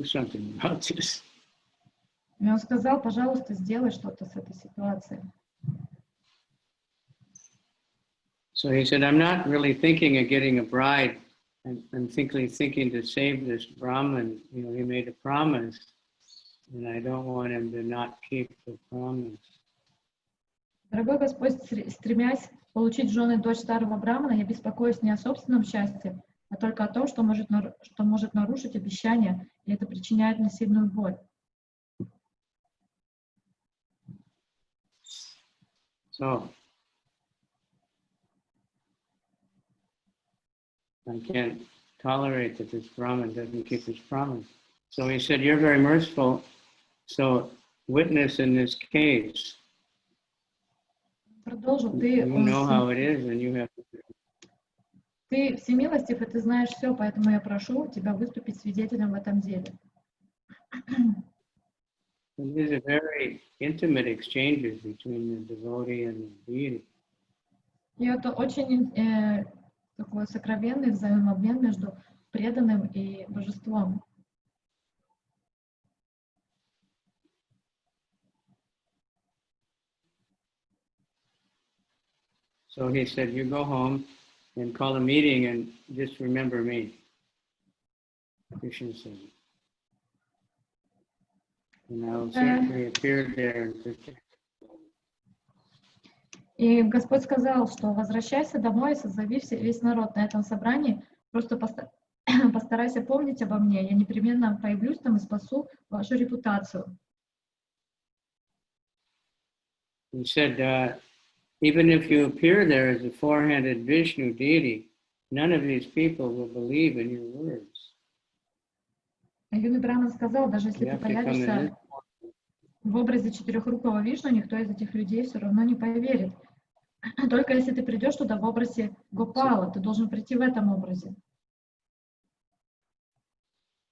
something about this. И он сказал, пожалуйста, сделай что-то с этой ситуацией. So he said, I'm not really thinking of getting a bride. I'm thinking to save this Brahmin. He made a promise, and I don't want him to not keep the promise. Дорогой Господь, стремясь получить в жены дочь старого брамана, я беспокоюсь не о собственном счастье, а только о том, что может нарушить обещание, и это причиняет мне сильную боль. So I can't tolerate that this Brahmin doesn't keep his promise. So he said, you're very merciful. So witness in this case. Продолжил. You know how it is, and you have to. Ты всемилостив, и ты знаешь все, поэтому я прошу тебя выступить свидетелем в этом деле. And these are very intimate exchanges between the devotee and the deity. И это очень такой сокровенный взаимообмен между преданным и божеством. So he said, you go home and call a meeting and just remember me. Krishna said. And I will certainly appear there and protect. И Господь сказал, что возвращайся домой и созови весь народ на этом собрании, просто постарайся помнить обо мне, я непременно появлюсь там и спасу вашу репутацию. He said, even if you appear there as a four-handed Vishnu deity, none of these people will believe in your words. Юный Браман сказал, даже если ты появишься в образе четырехрукого Вишну, никто из этих людей все равно не поверит. Только если ты придешь туда в образе Гопала, ты должен прийти в этом образе.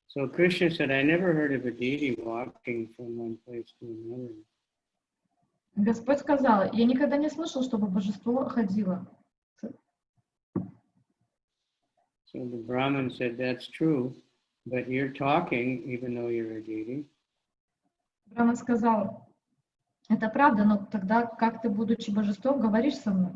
So Krishna said, I never heard of a deity walking from one place to another. Господь сказал, я никогда не слышал, чтобы божество ходило. So the Brahman said, that's true, but you're talking even though you're a deity. Браман сказал, это правда, но тогда как ты, будучи божеством, говоришь со мной?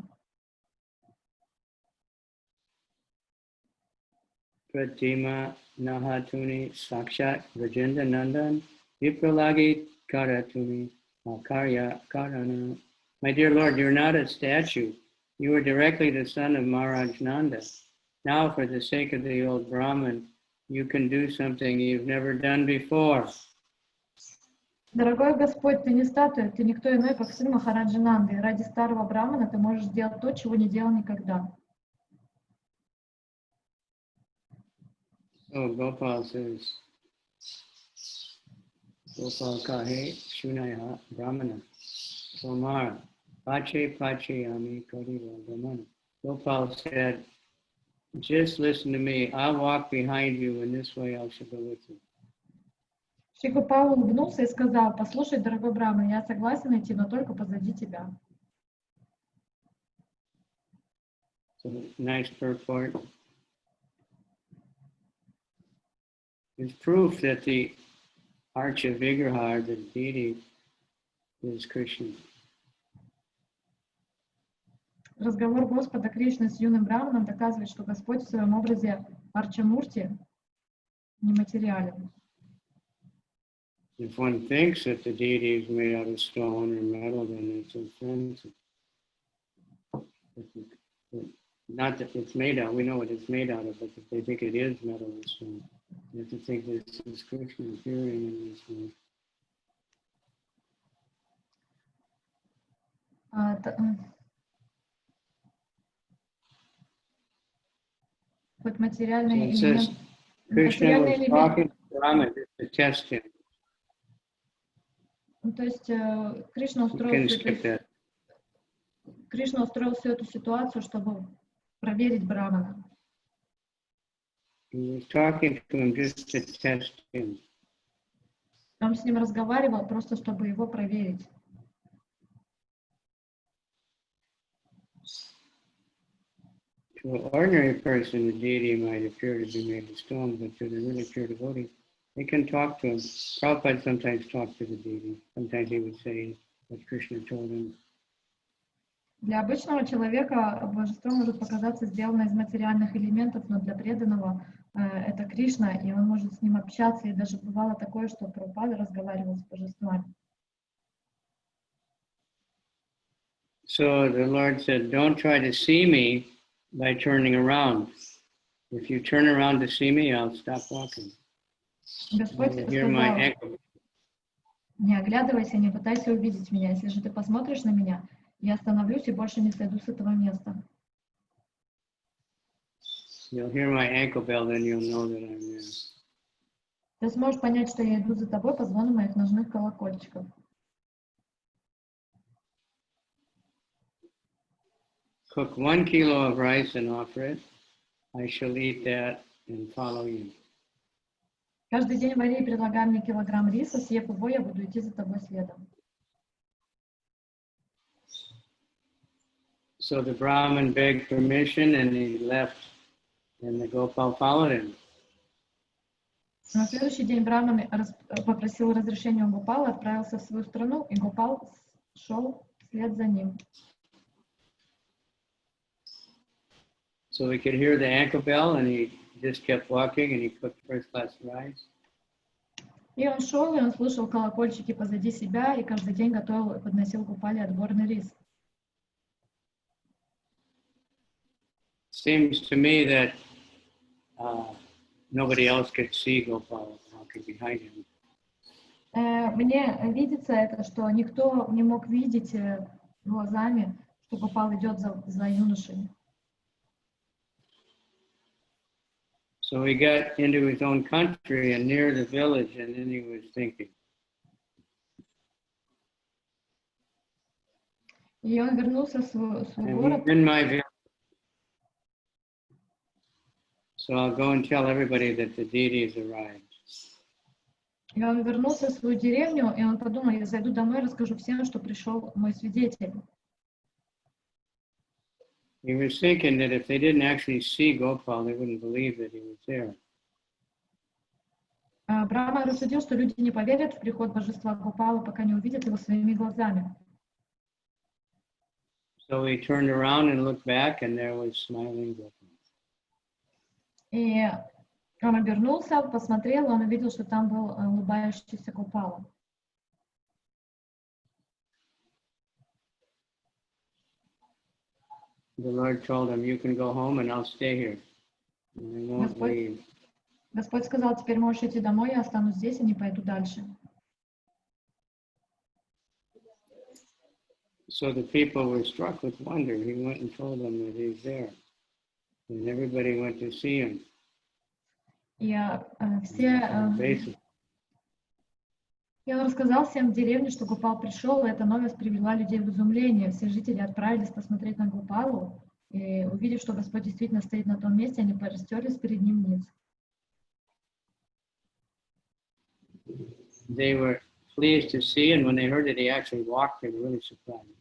Pratima nahatuni sakshat vajenda nandan vipralagi karatuni karya karana. My dear Lord, you're not a statue. You are directly the son of Maharaj Nanda. Now, for the sake of the old Brahman, you can do something you've never done before. Дорогой Господь, ты не статуя, ты никто иной, как сын Махараджи Нанды. И ради старого Брамана ты можешь сделать то, чего не делал никогда. So Gopal says, Gopal kahe shunaya brahmana somara pache ami kariva brahmana. Gopal said, just listen to me. I'll walk behind you, and this way I shall go with you. Шри Гопал улыбнулся и сказал, послушай, дорогой Браман, я согласен идти, но только позади тебя. So nice purport. It's proof that the Archa Vigraha, the deity, is Krishna. Разговор Господа Кришны с юным Браманом доказывает, что Господь в своем образе Арчамурти нематериален. If one thinks that the deity is made out of stone or metal, then it's offensive. Not that it's made out, we know what it's made out of, but if they think it is metal or stone, they have to think this is Krishna appearing in this way. Хоть материальный So it says, Krishna was talking to Rama to test him. То есть Кришна устроил всю эту ситуацию, чтобы проверить Брамана. He was talking to him just to test him. Он с ним разговаривал просто, чтобы его проверить. To an ordinary person, the deity might appear to be made of stone, but to the really pure devotee, they can talk to him. Prabhupada sometimes talked to the deity. Sometimes he would say what Krishna told him. Для обычного человека божество может показаться сделано из материальных элементов, но для преданного это Кришна, и он может с ним общаться, и даже бывало такое, что Прабхупада разговаривал с божествами. So the Lord said, don't try to see me by turning around. If you turn around to see me, I'll stop walking. Господь сказал, не оглядывайся, не пытайся увидеть меня. Если же ты посмотришь на меня, я остановлюсь и больше не сойду с этого места. You'll hear my ankle bell, then you'll know that I'm there. Ты сможешь понять, что я иду за тобой по звону моих ножных колокольчиков. Cook 1 kilo of rice and offer it. I shall eat that and follow you. Каждый день вари и предлагай мне килограмм риса, съев его, я буду идти за тобой следом. So the Brahmin begged permission and he left, and the Gopal followed him. На следующий день Браман попросил разрешения у Гопала, отправился в свою страну, и Гопал шел вслед за ним. So he could hear the ankle bell, and he just kept walking, and he cooked first-class rice. И он шел, и он слышал колокольчики позади себя, и каждый день готовил и подносил Гопале отборный рис. Seems to me that nobody else could see Gopal walking behind him. Мне видится это, что никто не мог видеть глазами, что Гопал идет за юношей. So he got into his own country and near the village, and then he was thinking. И он вернулся в свой город. In my village. So I'll go and tell everybody that the deities arrived. И он вернулся в свою деревню, и он подумал, я зайду домой и расскажу всем, что пришел мой свидетель. He was thinking that if they didn't actually see Gopal, they wouldn't believe that he was there. Брахма рассудил, что люди не поверят в приход божества Гопала, пока не увидят его своими глазами. So he turned around and looked back, and there was smiling Gopal. И он обернулся, посмотрел, он увидел, что там был улыбающийся Гопала. The Lord told him, "You can go home, and I'll stay here. And I won't leave." Господь сказал, теперь можешь идти домой, я останусь здесь и не пойду дальше. So the people were struck with wonder. He went and told them that he's there, and everybody went to see him. И он рассказал всем в деревне, что Гопал пришел, и эта новость привела людей в изумление. Все жители отправились посмотреть на Гопалу, и увидев, что Господь действительно стоит на том месте, они расстерлись перед ним ниц. They were pleased to see, and when they heard that he actually walked, they were really surprised.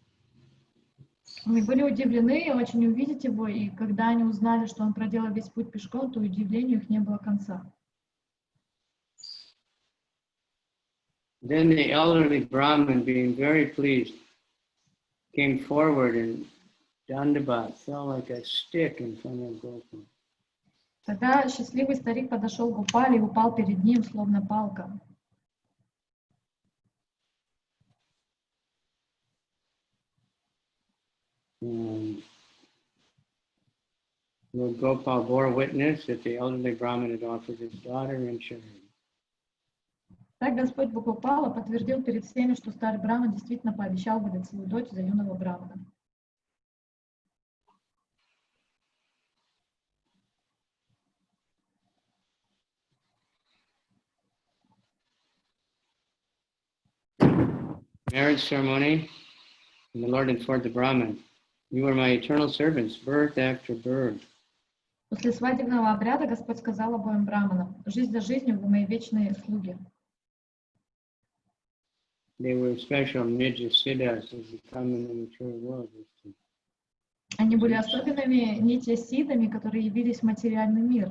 Они были удивлены очень увидеть его, и когда они узнали, что он проделал весь путь пешком, то удивлению их не было конца. Then the elderly Brahmin, being very pleased, came forward and Dandabat fell like a stick in front of Gopal. Тогда счастливый старик подошел к Гопале и упал перед ним, словно палка. Lord Gopal bore witness that the elderly Brahmin had offered his daughter in charity. Так Господь Гопала подтвердил перед всеми, что старый Брахман действительно пообещал выдать свою дочь за юного Брахмана. Marriage ceremony, and the Lord informed the Brahmin, "You are my eternal servants, birth after birth." После свадебного обряда Господь сказал обоим Брахманам, жизнь за жизнью вы мои вечные слуги. They were special Nidya-siddhas as they come in the mature world. Они были особенными нитья-сидами, которые явились в материальный мир.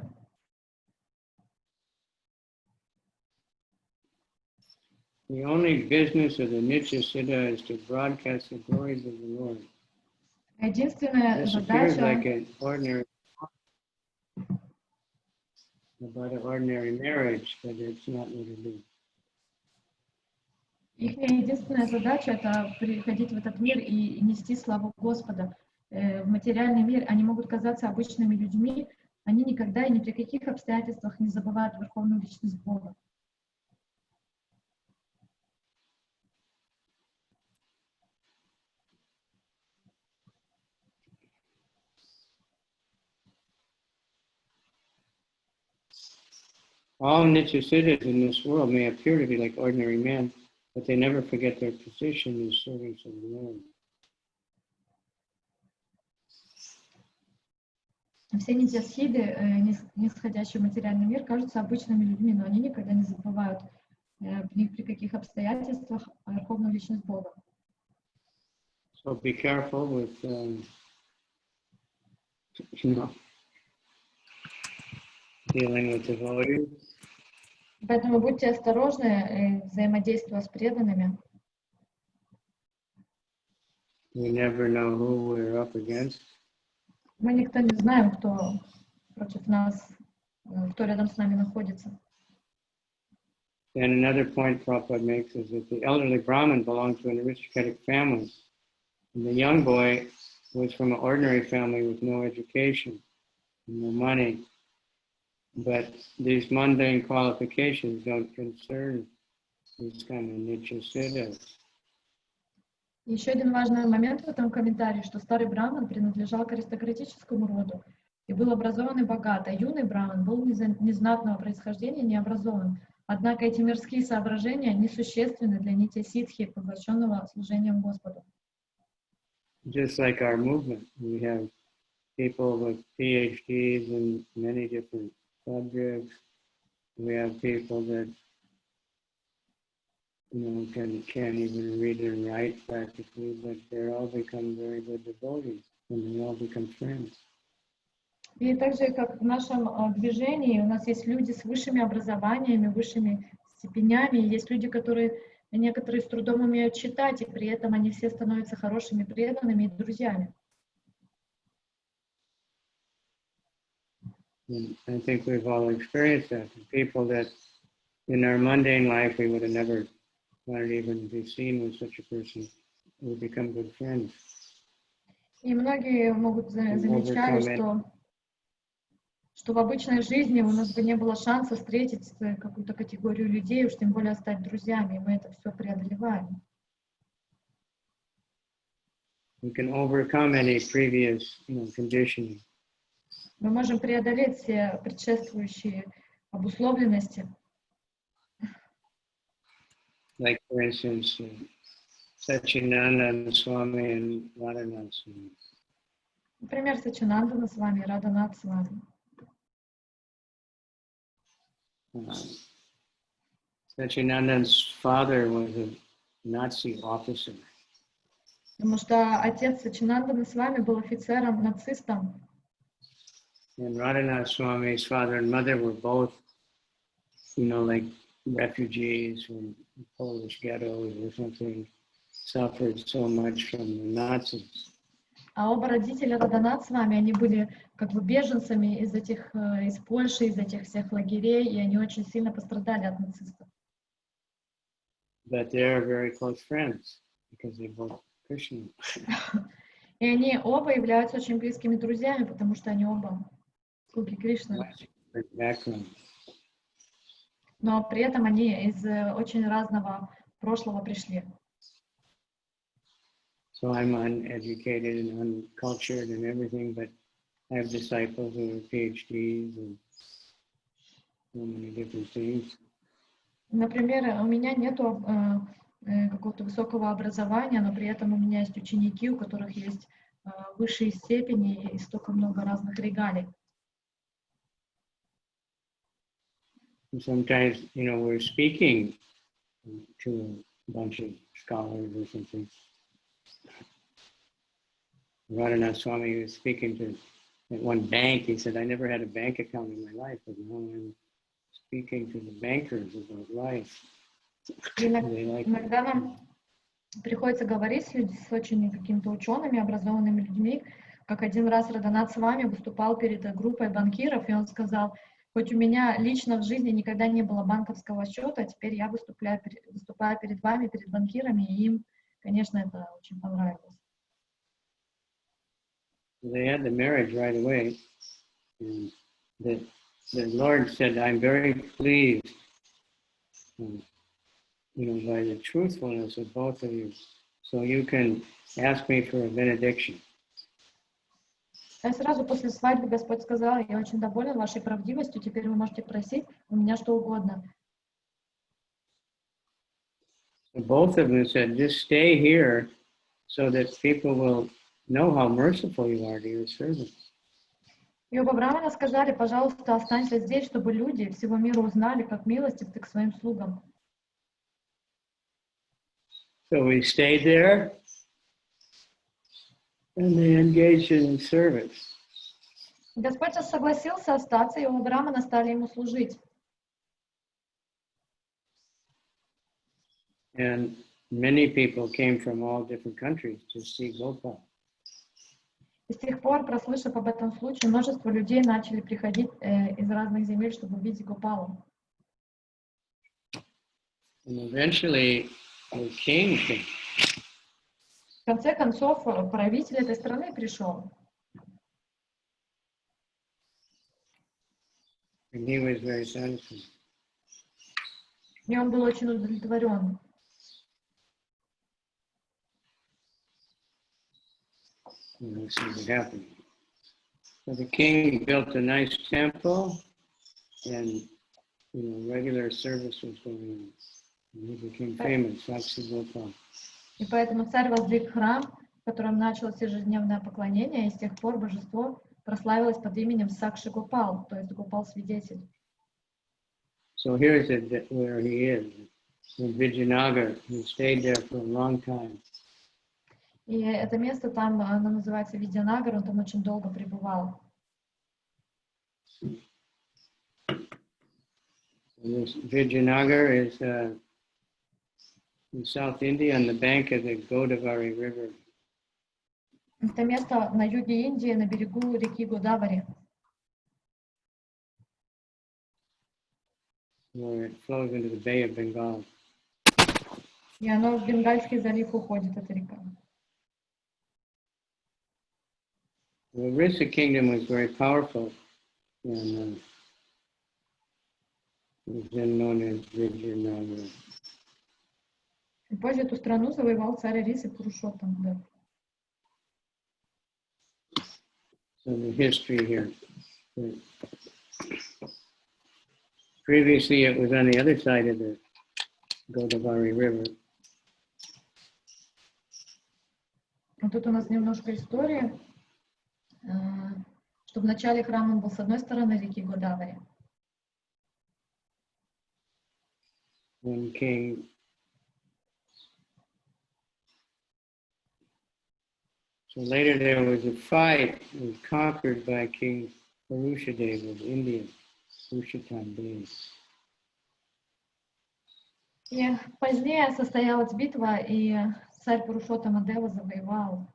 The only business of the Nitya-siddha is to broadcast the glories of the Lord. Единственная This appears like задача an ordinary about an ordinary marriage, but it's not what it is. Их единственная задача — это приходить в этот мир и нести славу Господа. В материальный мир они могут казаться обычными людьми, они никогда и ни при каких обстоятельствах не забывают Верховную Личность Бога. All Nitya-siddhas in this world may appear to be like ordinary men, but they never forget their position as servants of the Lord. Все нитья-сидхи, нисходящий в материальный мир, кажутся обычными людьми, но они никогда не забывают при каких обстоятельствах Верховную Личность Бога. So be careful with, dealing with devotees. Поэтому будьте осторожны, взаимодействуя с преданными. We never know who we're up against. Мы никто не знаем, кто против нас, кто рядом с нами находится. And another point Prabhupada makes is that the elderly Brahmin belonged to an aristocratic family. And the young boy was from an ordinary family with no education, no money. But these mundane qualifications don't concern these kind of nitya-siddhas. Еще один важный момент в этом комментарии, что старый браман принадлежал к аристократическому роду и был образован и богат, а юный браман был незнатного происхождения, необразован. Однако эти мирские соображения несущественны для нитья-сидхи, поглощенного служением Господу. Just like our movement, we have people with PhDs in many different subjects. We have people that can't even read and write practically, but they all become very good devotees, and they all become friends. И так же, как в нашем движении, у нас есть люди с высшими образованиями, высшими степенями, есть люди, которые некоторые с трудом умеют читать, и при этом они все становятся хорошими преданными и друзьями. And I think we've all experienced that. People that in our mundane life we would have never wanted to even be seen with such a person, we become good friends. И многие могут замечать, что в обычной жизни у нас бы не было шанса встретить какую-то категорию людей, уж тем более стать друзьями, и мы это все преодолеваем. We can overcome any previous, conditioning. Мы можем преодолеть все предшествующие обусловленности. Like, for instance, Чайтанья-чаритамрита Swami and Radhanath Swami. Например, Сачинандана Свами, Радханат Свами. Sachinandan's father was a Nazi officer. Потому что отец Сачинандана Свами был офицером, нацистом. And Radhanath Swami's father and mother were both, like refugees from Polish ghettos or something, suffered so much from the Nazis. А оба родителя Радханат Свами, они были как бы беженцами из Польши, из этих всех лагерей, и они очень сильно пострадали от нацистов. But they're very close friends because they both Krishna. И они оба являются очень близкими друзьями, потому что они оба слуги Кришны. Но при этом они из очень разного прошлого пришли. So I'm uneducated and uncultured and everything, but I have disciples who are PhDs and so many different things. Например, у меня нету какого-то высокого образования, но при этом у меня есть ученики, у которых есть высшие степени и столько много разных регалий. Sometimes, we're speaking to a bunch of scholars or something. Radhanath Swami was speaking to at one bank. He said, I never had a bank account in my life, but now I'm speaking to the bankers about life. Иногда нам приходится говорить с очень какими-то учеными, образованными людьми, как один раз Радханат Свами выступал перед группой банкиров, и он сказал, хоть у меня лично в жизни никогда не было банковского счета, теперь я выступаю перед вами, перед банкирами, и им, конечно, это очень понравилось. They had the marriage right away, and the Lord said, I'm very pleased, by the truthfulness of both of you, so you can ask me for a benediction. А сразу после свадьбы Господь сказал, я очень доволен вашей правдивостью, теперь вы можете просить у меня что угодно. Both of them said, just stay here so that people will know how merciful you are to your servants. И оба брамана сказали: пожалуйста, останься здесь, чтобы люди всего мира узнали, как милостив ты к своим слугам. So we stayed there, and they engaged in service. Господь согласился остаться, и оба брамана стали ему служить. And many people came from all different countries to see Gopal. И с тех пор, прослышав об этом случае, множество людей начали приходить из разных земель, чтобы увидеть Гопалу. And eventually, the king came. В конце концов, правитель этой страны пришел. And he was very satisfied. И он был очень удовлетворен. And this is what happened. So the king built a nice temple, and regular service was going on. And he became famous, Sakshi-gopala. И поэтому царь воздвиг храм, в котором началось ежедневное поклонение, и с тех пор божество прославилось под именем Сакши-гопал, то есть Гопал-свидетель. So here's where he is, in Vijayanagar. He stayed there for a long time. И это место там, оно называется Видьянагар, он там очень долго пребывал. This Vijayanagar is in South India on the bank of the Godavari River. Это место на юге Индии, на берегу реки Годавари. Where it flows into the Bay of Bengal. И оно в Бенгальский залив уходит, эта река. The Orissa kingdom was very powerful, and it was then known as Vijayanagar. И позже эту страну завоевал царь Орисы Пурушоттам. Да. So the history here. Previously, it was on the other side of the Godavari River. Вот тут у нас немножко истории, что в начале храм он был с одной стороны реки Годавари. When King So later there was a fight. It was conquered by King Purushadev of India, Purushottam Dev. И позднее состоялась битва, и царь Пурушоттама Дева завоевал.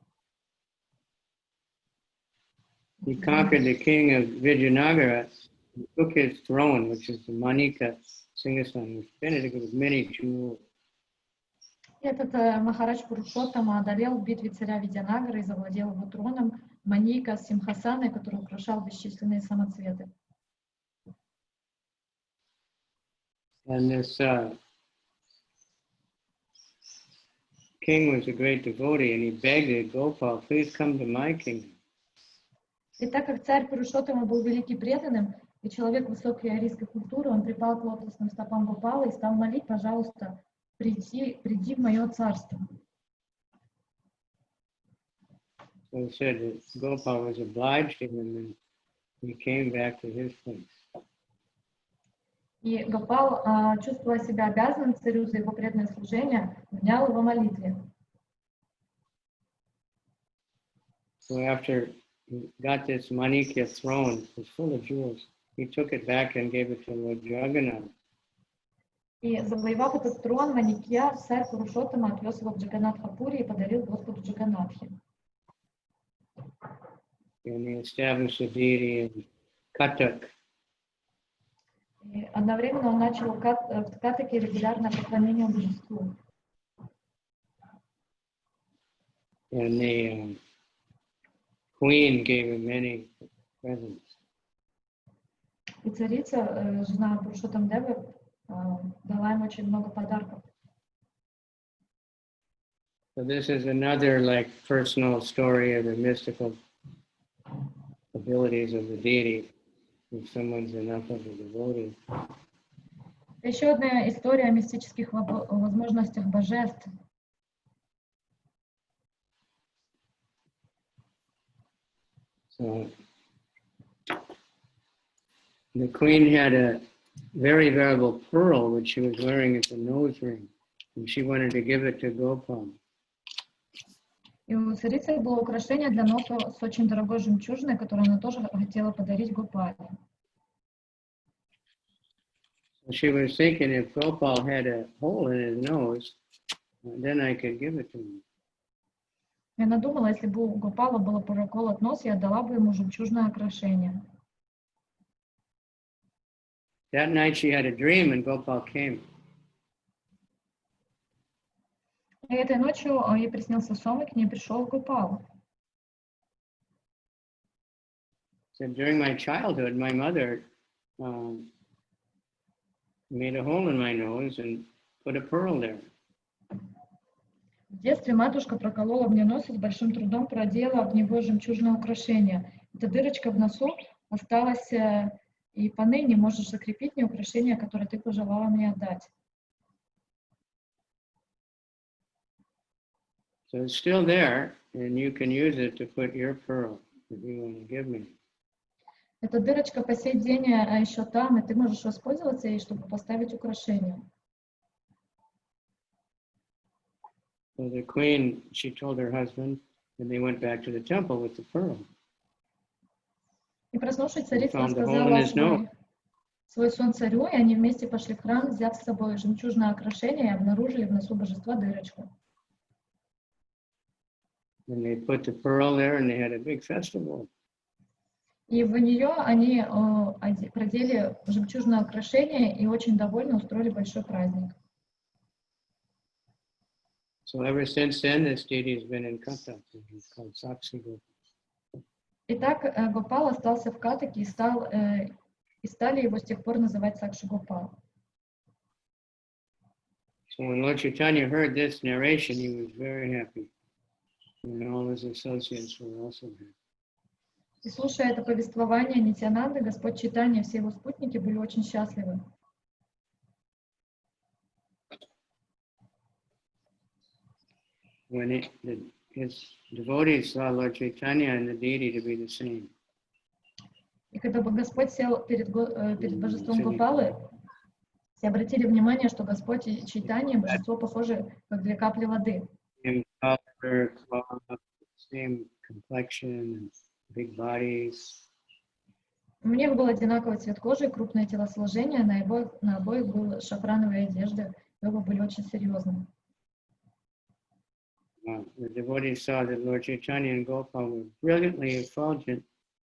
He conquered the king of Vijayanagara and took his throne, which is the Manika Singhasan, which finished with many jewels. И этот Махарадж Пурушоттама одолел в битве царя Видьянагара и завладел его троном Маника Симхасаной, который украшал бесчисленные самоцветы. And this king was a great devotee, and he begged Gopal, please come to my kingdom. И так как царь Пурушоттама был великий преданным и человек высокой арийской культуры, он припал к лотосным стопам Гопалы и стал молить: пожалуйста, приди в мое царство. So he said that Gopal was obliged to him, and he came back to his place. И Гопал, чувствуя себя обязанным царю за его преданное служение, внял его молитве. So after he got this Manikya throne, it was full of jewels, he took it back and gave it to Lord Jagannath. И завоевав этот трон Маникья, царь Пурушоттама отвез его в Джаганнатхапури и подарил Господу Джаганнатхе. And he established a deity in Katak. И одновременно он начал в Катаке регулярное поклонение божеству. And the queen gave him many presents. И царица, жена Пурушоттам Девы, дала им очень много подарков. So this is another personal story of the mystical abilities of the deity. If someone's enough of a devotee. Еще одна история о мистических возможностях божеств. So The queen had a very valuable pearl which she was wearing as a nose ring, and she wanted to give it to Gopal. И у царицы было украшение для носа с очень дорогой жемчужиной, которую она тоже хотела подарить Гопале. She was thinking if Gopal had a hole in his nose, then I could give it to him. И она думала, если бы у Гопала было проколот нос, я отдала бы ему жемчужное украшение. That night she had a dream and Gopal came. И этой ночью ей приснился сон, и к ней пришел Гопал. So during my childhood, my mother made a hole in my nose and put a pearl there. В детстве матушка проколола мне нос и с большим трудом продела в него жемчужное украшение. Эта дырочка в носу осталась, и поныне можешь закрепить мне украшение, которое ты пожелала мне отдать. So it's still there, and you can use it to put your pearl that you want to give me. Эта дырочка по сей день еще там, и ты можешь воспользоваться ей, чтобы поставить украшение. So the queen, she told her husband, and they went back to the temple with the pearl. И проснувшись, царица рассказала свой сон царю, и они вместе пошли в храм, взяв с собой жемчужное украшение, и обнаружили в носу божества дырочку. And they put the pearl there, and they had a big festival. И в нее они продели жемчужное украшение и очень довольно устроили большой праздник. So ever since then, this deity has been in Kata. He's called Sakshi-gopala. Итак, Гопал остался в Катаке и стали его с тех пор называть Сакши-гопал. So when Lord Chaitanya heard this narration, he was very happy. And all his associates were also happy. И слушая это повествование Нитьянанды, Господь Чайтанья и все его спутники были очень счастливы. When his devotees saw Lord Chaitanya and the deity to be the same. И когда Господь сел перед божеством Гопалы, все обратили внимание, что Господь и Чайтанья и божество похожи, как две капли воды. Same color, same complexion, and big bodies. У них был одинаковый цвет кожи, крупное телосложение, на обоих была шафрановая одежда, и оба были очень серьезны. The devotees saw that Lord Chaitanya and Gopal were brilliantly effulgent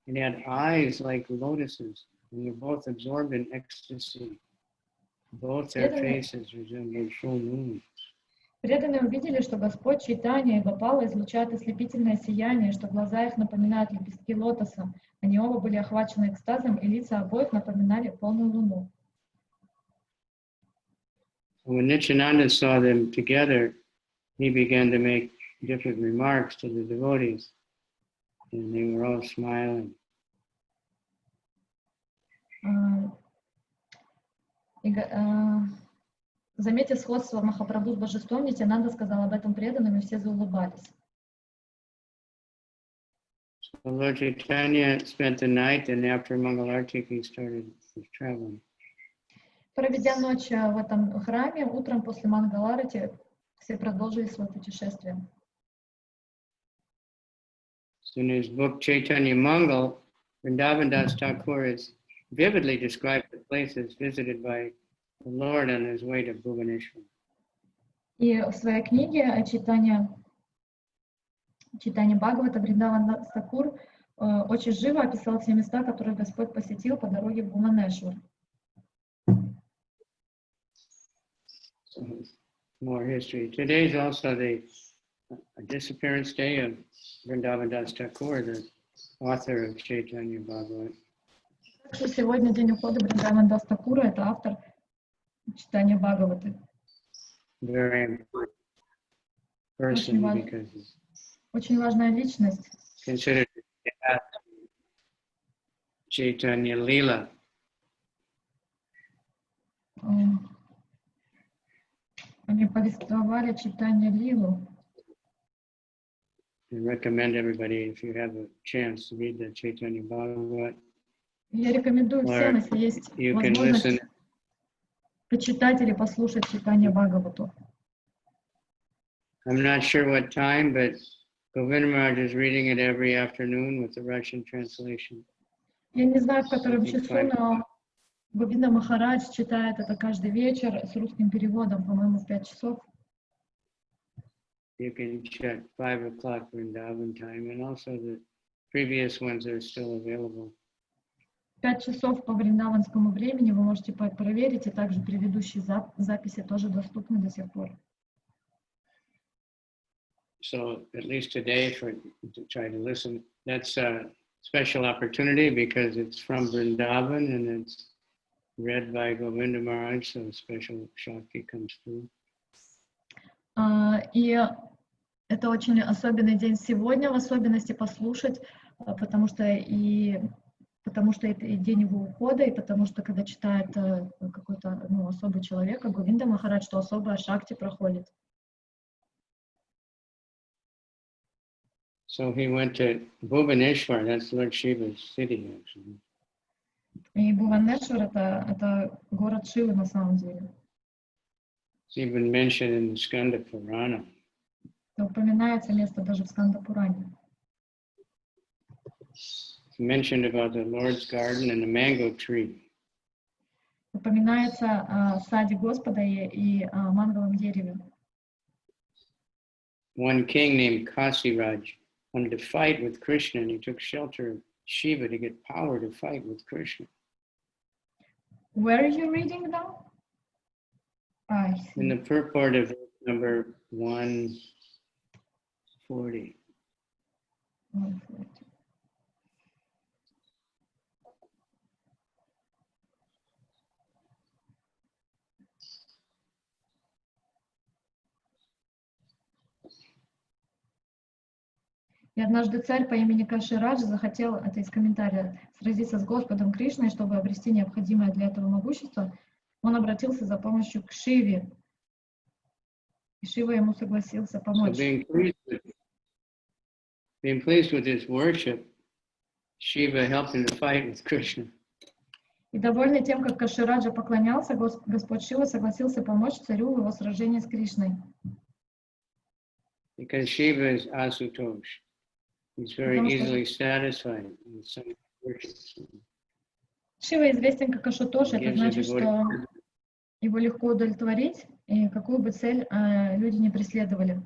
and had eyes like lotuses, and were both absorbed in ecstasy. Both their faces resembled full moons. Преданные увидели, что Господь Чайтанья и Гопала излучают ослепительное сияние, что глаза их напоминают лепестки лотоса. Они оба были охвачены экстазом, и лица обоих напоминали полную луну. When Nityananda saw them together, he began to make different remarks to the devotees, and they were all smiling. Заметив сходство Махапрабху с божеством, Нитьянанда сказал об этом преданным, и все заулыбались. So Lord Chaitanya spent the night, and after Mangalarti, he started his traveling. Проведя ночь в этом храме, утром после Мангаларати все продолжили свое путешествие. So in his book Chaitanya Mangal, Vrindavan Das Thakur has vividly described the places visited by the Lord on his way to Bhubaneswar. И в своей книге Чайтанья Бхагавата Вриндаван Дас Такур очень живо описал все места, которые Господь посетил по дороге в Бхуванешвар. More history. Today is also the disappearance day of Vrindavan Das Thakur, the author of Chaitanya Bhagavata. Сегодня день ухода Вриндаван Дас Такура, это автор Чайтанья Бхагаваты. Very important person because he's очень важная личность. Considered Чайтанья-лила. Они повествовали Чайтанья-лилу. I recommend everybody, if you have a chance, to read the Chaitanya Bhagavata. Я рекомендую всем, если есть возможность, почитать или послушать читание Бхагавату. I'm not sure what time, but Govinda Maharaj is reading it every afternoon with the Russian translation. Я не знаю, в котором часу, но Говинда Махарадж читает это каждый вечер с русским переводом, по-моему, в 5 часов. You can check 5 o'clock Vrindavan time, and also the previous ones are still available. 5 часов по вриндаванскому времени вы можете проверить, и также предыдущие записи тоже доступны до сих пор. So at least today, to try to listen, that's a special opportunity because it's from Vrindavan and it's read by Govinda Maharaj, so a special Shakti comes through. И это очень особенный день сегодня, в особенности послушать, потому что это и день его ухода, и потому что когда читает какой-то особый человек, Говинда Махарадж, что особая Шакти проходит. So he went to Bhubaneswar, that's Lord Shiva's city actually. И Бхуванешвар это город Шивы на самом деле. It's even mentioned in the Skanda Purana. Упоминается место даже в Сканда-Пуране. It's mentioned about the Lord's garden and the mango tree. Упоминается о саде Господа и о манговом дереве. One king named Kasiraj wanted to fight with Krishna, and he took shelter of Shiva to get power to fight with Krishna. Where are you reading now? In the purport of number 140. 140. И однажды царь по имени Кашираджа захотел, это из комментария, сразиться с Господом Кришной, чтобы обрести необходимое для этого могущество. Он обратился за помощью к Шиве, и Шива ему согласился помочь. So being pleased with his worship, Shiva helped him to fight with Krishna. И довольный тем, как Кашираджа поклонялся, Господь Шива согласился помочь царю в его сражении с Кришной. Because Shiva is Asutosh. He's very easily satisfied with some worship. Шива известен как Ашутош, это значит, что его легко удовлетворить, и какую бы цель люди не преследовали.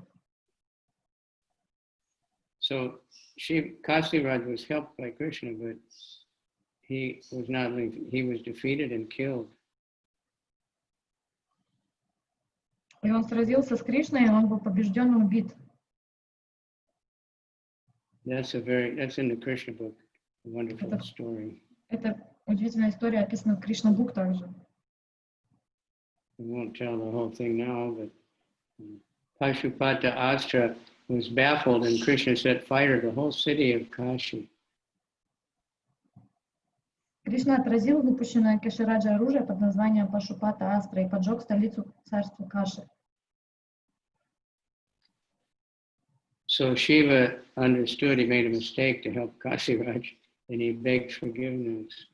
So Kasiraj was helped by Krishna, but he was defeated and killed. И он сразился с Кришной, и он был побежден и убит. That's in the Krishna book, a wonderful story. Это удивительная история, описана в Кришна Бук также. I won't tell the whole thing now, but Pashupata Astra was baffled, and Krishna set fire to the whole city of Kashi. Кришна отразил выпущенное Кашираджа оружие под названием Пашупата Астра и поджег столицу царства Каши. So Shiva understood he made a mistake to help Kasiraj, and he begged forgiveness.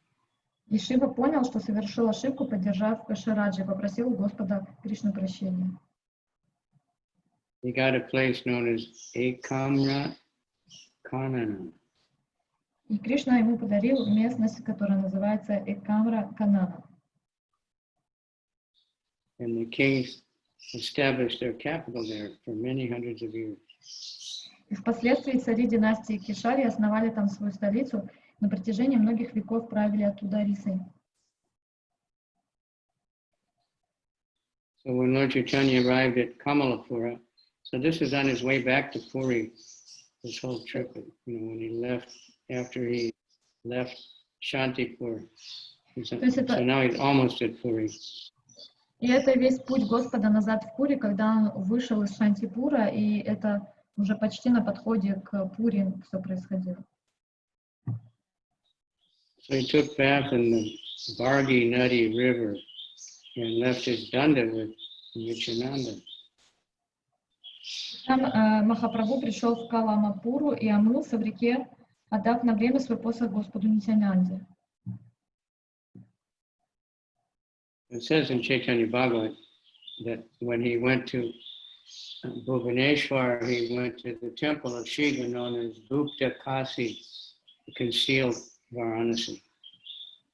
И Шива понял, что совершил ошибку, поддержав Кашираджа, и попросил у Господа Кришны прощения. He got a place known as Caitanya Kanana. И Кришна ему подарил местность, которая называется Ekkamra Kanana. And the kings established their capital there for many hundreds of years. И впоследствии цари династии Кишари основали там свою столицу, на протяжении многих веков правили оттуда рисой. So when Lord Chaitanya arrived at Kamalapura, so this is on his way back to Puri, this whole trip, when he left, after he left Shantipur. So now he's almost at Puri. И это весь путь Господа назад в Пури, когда он вышел из Шантипура, и это уже почти на подходе к Пури все происходило. So he took bath in the Bargi Nadi River and left his danda with Nityananda. Там Махапрабху пришел в Каламапуру и омылся в реке, отдав на время свой посох Господу Нитянанде. It says in Chaitanya-bhagavat that when he went to Bhubaneswar, he went to the temple of Shiva known as Gupta Kasi, the concealed Varanasi.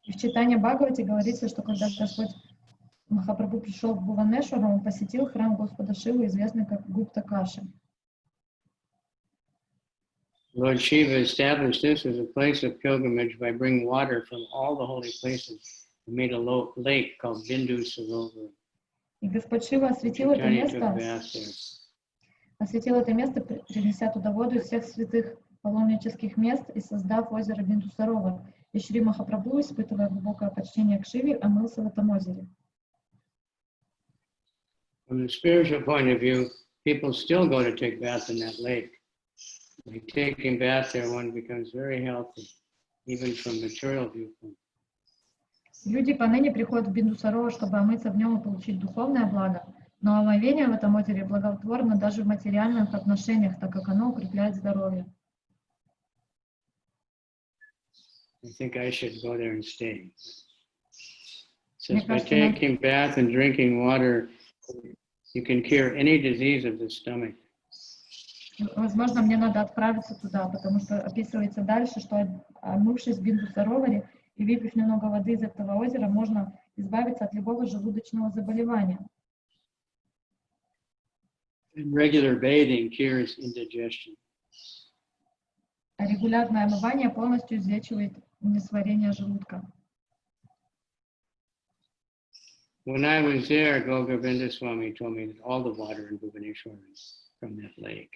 И в Чайтанья-бхагавате говорится, что когда Господь Махапрабху пришел в Бхуванешвар, он посетил храм Господа Шивы, известный как Гупта Каши. Lord Shiva established this as a place of pilgrimage by bringing water from all the holy places and made a lake called Bindu Sarovar. И Господь Шива осветил это место, принеся туда воду из всех святых паломнических мест и создав озеро Бинду Саровар. И Шри Махапрабху, испытывая глубокое почтение к Шиве, омылся в этом озере. From the spiritual point of view, people still go to take bath in that lake. By taking bath there, one becomes very healthy, even from material viewpoint. Люди поныне приходят в Бинду Саровар, чтобы омыться в нем и получить духовное благо. Но омовение в этом озере благотворно даже в материальных отношениях, так как оно укрепляет здоровье. I think I should go there and stay. It says by taking bath and drinking water, you can cure any disease of the stomach. Возможно, мне надо отправиться туда, потому что описывается дальше, что омывшись в Бинду Сароваре и выпив немного воды из этого озера, можно избавиться от любого желудочного заболевания. And regular bathing cures indigestion. А регулярное омывание полностью излечивает несварение желудка. When I was there, Kavicandra Swami told me that all the water in Bhubaneswar is from that lake.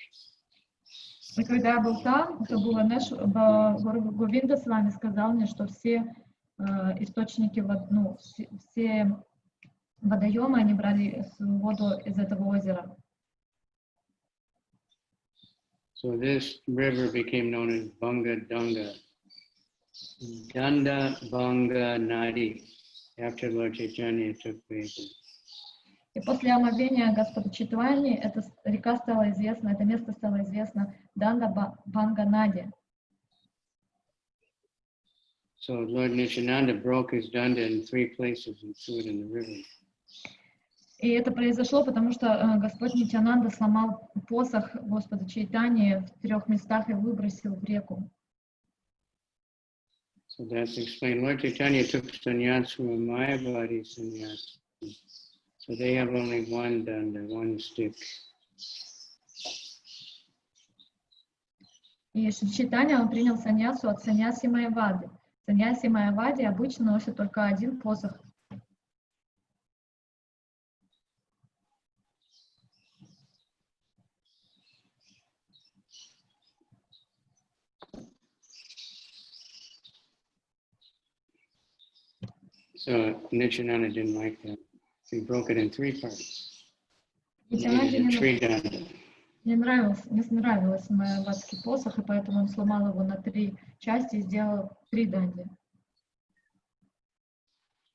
И когда я был там, то Говинда Свами сказал мне, что все источники, все водоемы, они брали воду из этого озера. So this river became known as Banga Danga, Danda Banga Nadi, after Lord Chaitanya took bathing. И после омовения Господа Чайтаньи эта река стала известна, это место стало известно Данда Банга Нади. So Lord Nityananda broke his danda in 3 places and threw it in the river. И это произошло, потому что Господь Нитьянанда сломал посох Господа Чайтаньи в 3 местах и выбросил в реку. So that's explained. Lord Chaitanya took sannyas from a Mayavadi sannyas. So they have only one danda, one stick. И Шри Чайтанья, он принял саньясу от саньяси Майявады. Саньяси Майявади обычно носит только один посох. So Nityananda didn't like that. He broke it in 3 parts. Нитьянанде Не не нравилось майявадский посох, и поэтому он сломал его на 3 части и сделал 3 данди.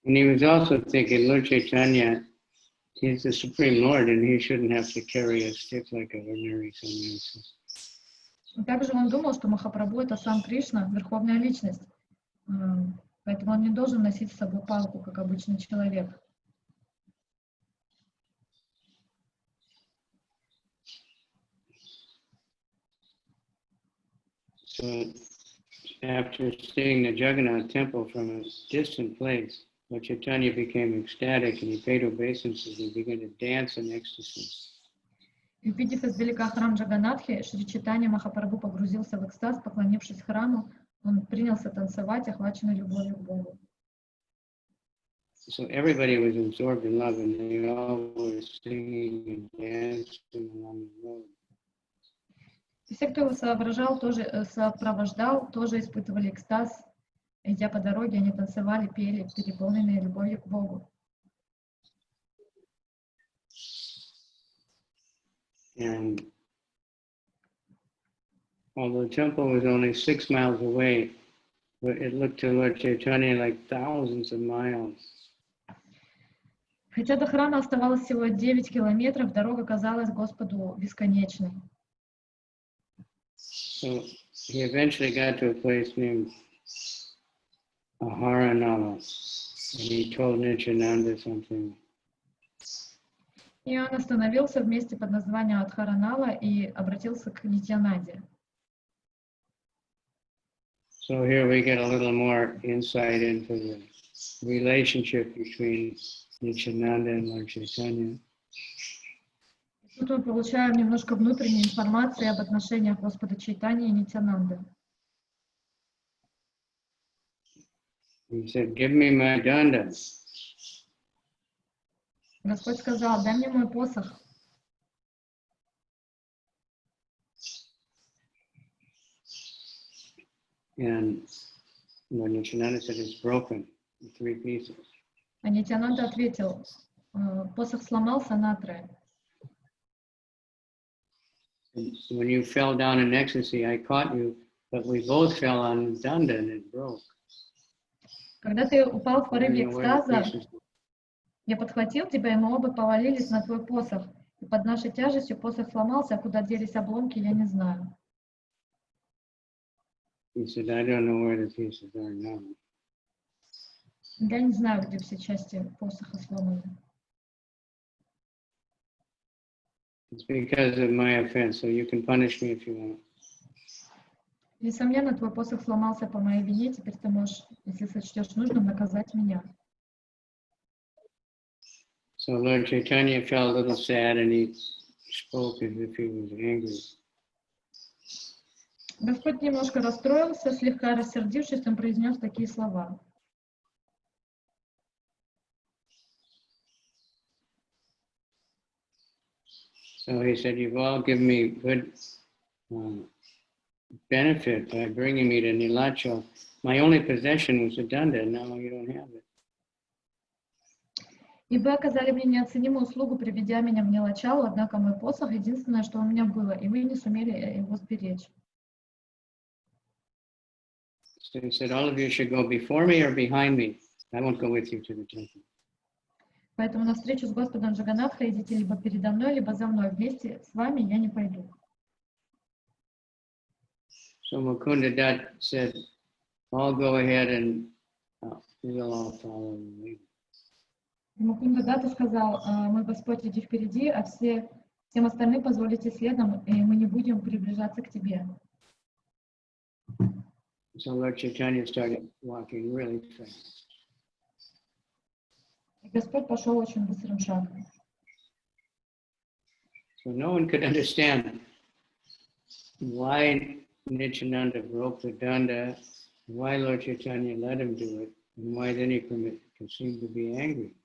And he was also thinking, Lord Chaitanya, he's the Supreme Lord, and he shouldn't have to carry a stick like an ordinary sannyasi. Также он думал, что Махапрабху — это сам Кришна, верховная личность, поэтому он не должен носить с собой палку, как обычный человек. So after seeing the Jagannath temple from a distant place, Lord Chaitanya became ecstatic and he paid obeisances and began to dance in ecstasy. И увидев издалека храм Джаганатхи, Шри Чайтанья Махапрабху погрузился в экстаз, поклонившись храму, он принялся танцевать, охваченный любовью к Богу. So everybody was absorbed in love and they all were singing and dancing along the road. И все, кто его сопровождал, тоже испытывали экстаз. Идя по дороге, они танцевали, пели, переполненные любовью к Богу. And although the temple was only 6 miles away, it looked to Lord Chaitanya like thousands of miles. Хотя до храма оставалось всего 9 километров, дорога казалась Господу бесконечной. So he eventually got to a place named Aharanala. And he told Nityananda something. И он остановился в месте под названием Адхаранала и обратился к Нитьянанде. So here we get a little more insight into the relationship between Nityananda and Lord Chaitanya. Тут мы получаем немножко внутренней информации об отношениях Господа Чайтаньи и Нитьянанды. He said, "Give me my danda." Господь сказал: дай мне мой посох. And Lord Nityananda said, "It's broken in 3 pieces." А Нитьянанда ответил: посох сломался на трое. When you fell down in ecstasy, I caught you, but we both fell on danda and it broke. Когда ты упал в порыве экстаза, я подхватил тебя, и мы оба повалились на твой посох. И под нашей тяжестью посох сломался, а куда делись обломки, я не знаю. He said, "I don't know where the pieces are now." Я не знаю, где все части посоха сломаны. It's because of my offense, so you can punish me if you want. Несомненно, твой посох сломался по моей вине, теперь ты можешь, если сочтешь нужным, наказать меня. So Lord Chaitanya felt a little sad and he spoke as if he was angry. Господь немножко расстроился, слегка рассердившись, он произнес такие слова. So he said, "You've all given me good benefit by bringing me to Nilachal. My only possession was a danda, and now you don't have it." И вы оказали мне неоценимую услугу, приведя меня в Нилачалу, однако мой посох — единственное, что у меня было, и вы не сумели его сберечь. So he said, "All of you should go before me or behind me. I won't go with you to the temple." Поэтому на встречу с Господом Джаганатха идите либо передо мной, либо за мной. Вместе с вами я не пойду. So Mukunda Dutt said, "All go ahead and we'll all follow you." Мукунда Датта сказал: мой Господь, иди впереди, а всем остальным позволите следом, и мы не будем приближаться к тебе. So Lord Chaitanya started walking really fast. И Господь пошел очень быстрым шагом. So no one could understand why Nityananda broke the danda, why Lord Chaitanya let him do it, and why then he seemed to be angry.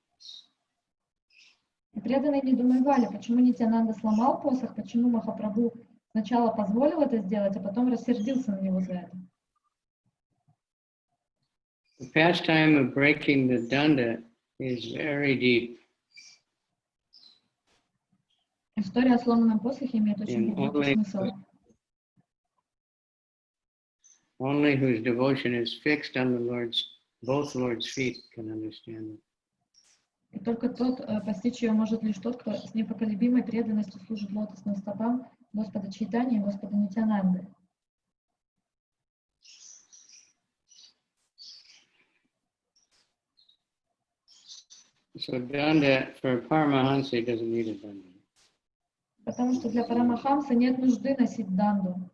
И преданные недоумевали, почему Нитьянанда сломал посох, почему Махапрабху сначала позволил это сделать, а потом рассердился на него за это. The pastime of breaking the danda is very deep. История о сломанном посохе имеет очень глубокий смысл. Only whose devotion is fixed on both Lord's feet can understand it. И только тот, постичь ее может лишь тот, кто с непоколебимой преданностью служит лотосным стопам Господа Чайтаньи и Господа Нитьянанды. So danda for Paramahansa doesn't need a danda. Потому что для Парамахамса нет нужды носить данду.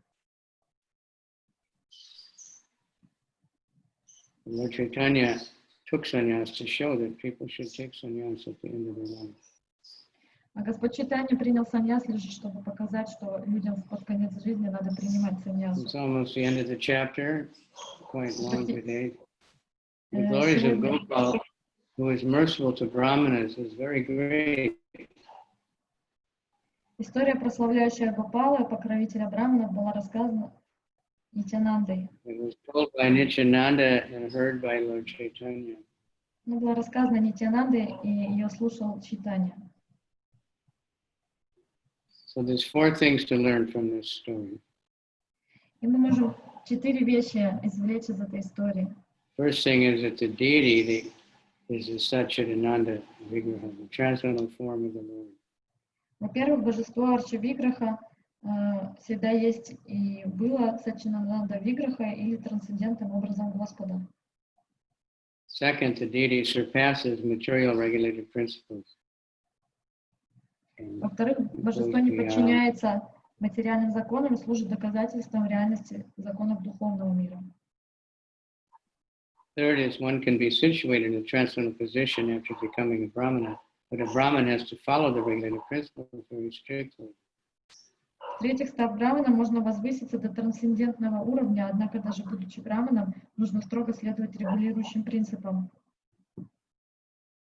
Lord Chaitanya took sannyas to show that people should take sannyas at the end of their life. А Господь Чайтанья принял саньяс лишь чтобы показать, что людям под конец жизни надо принимать саньясу. It's almost the end of the chapter, quite long today. The glories of Gopal, who is merciful to Brahmanas, is very great. История, прославляющая Гопала, покровителя браманов, была рассказана Нитьянандой. It was told by Nityananda and heard by Lord Chaitanya. Она была рассказана Нитьянандой, и ее слушал Чайтанья. So there's 4 things to learn from this story. И мы можем 4 вещи извлечь из этой истории. First thing is that the deity is the Satchidananda Vigraha, the transcendental form of the Lord. Во-первых, божество Арча-виграха всегда есть и было Саччинананда Виграха или трансцендентным образом Господа. Second, the deity surpasses material regulated principles. And Во-вторых, божество не подчиняется материальным законам и служит доказательством реальности законов духовного мира. Third is one can be situated in a transcendental position after becoming a Brahmana, but a Brahman has to follow the regulated principles very strictly. В-третьих, став браманом, можно возвыситься до трансцендентного уровня, однако даже будучи браманом, нужно строго следовать регулирующим принципам.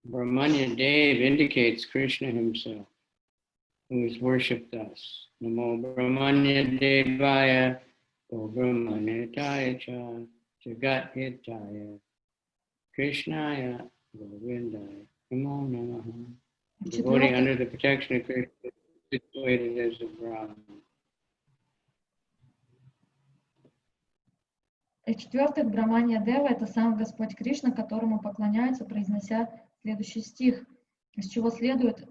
Brahmanya Dev indicates Krishna himself, who is worshipped thus. Namo Brahmanya Devaya, O Brahmanetaya Cha, Jagat Hitaya, Krishnaya, Govindaya, Namo Namaha. Devotee under the protection of Krishna is situated as a Brahman. И в-четвертых, Браманья Дева — это сам Господь Кришна, которому поклоняются, произнося следующий стих, из чего следует,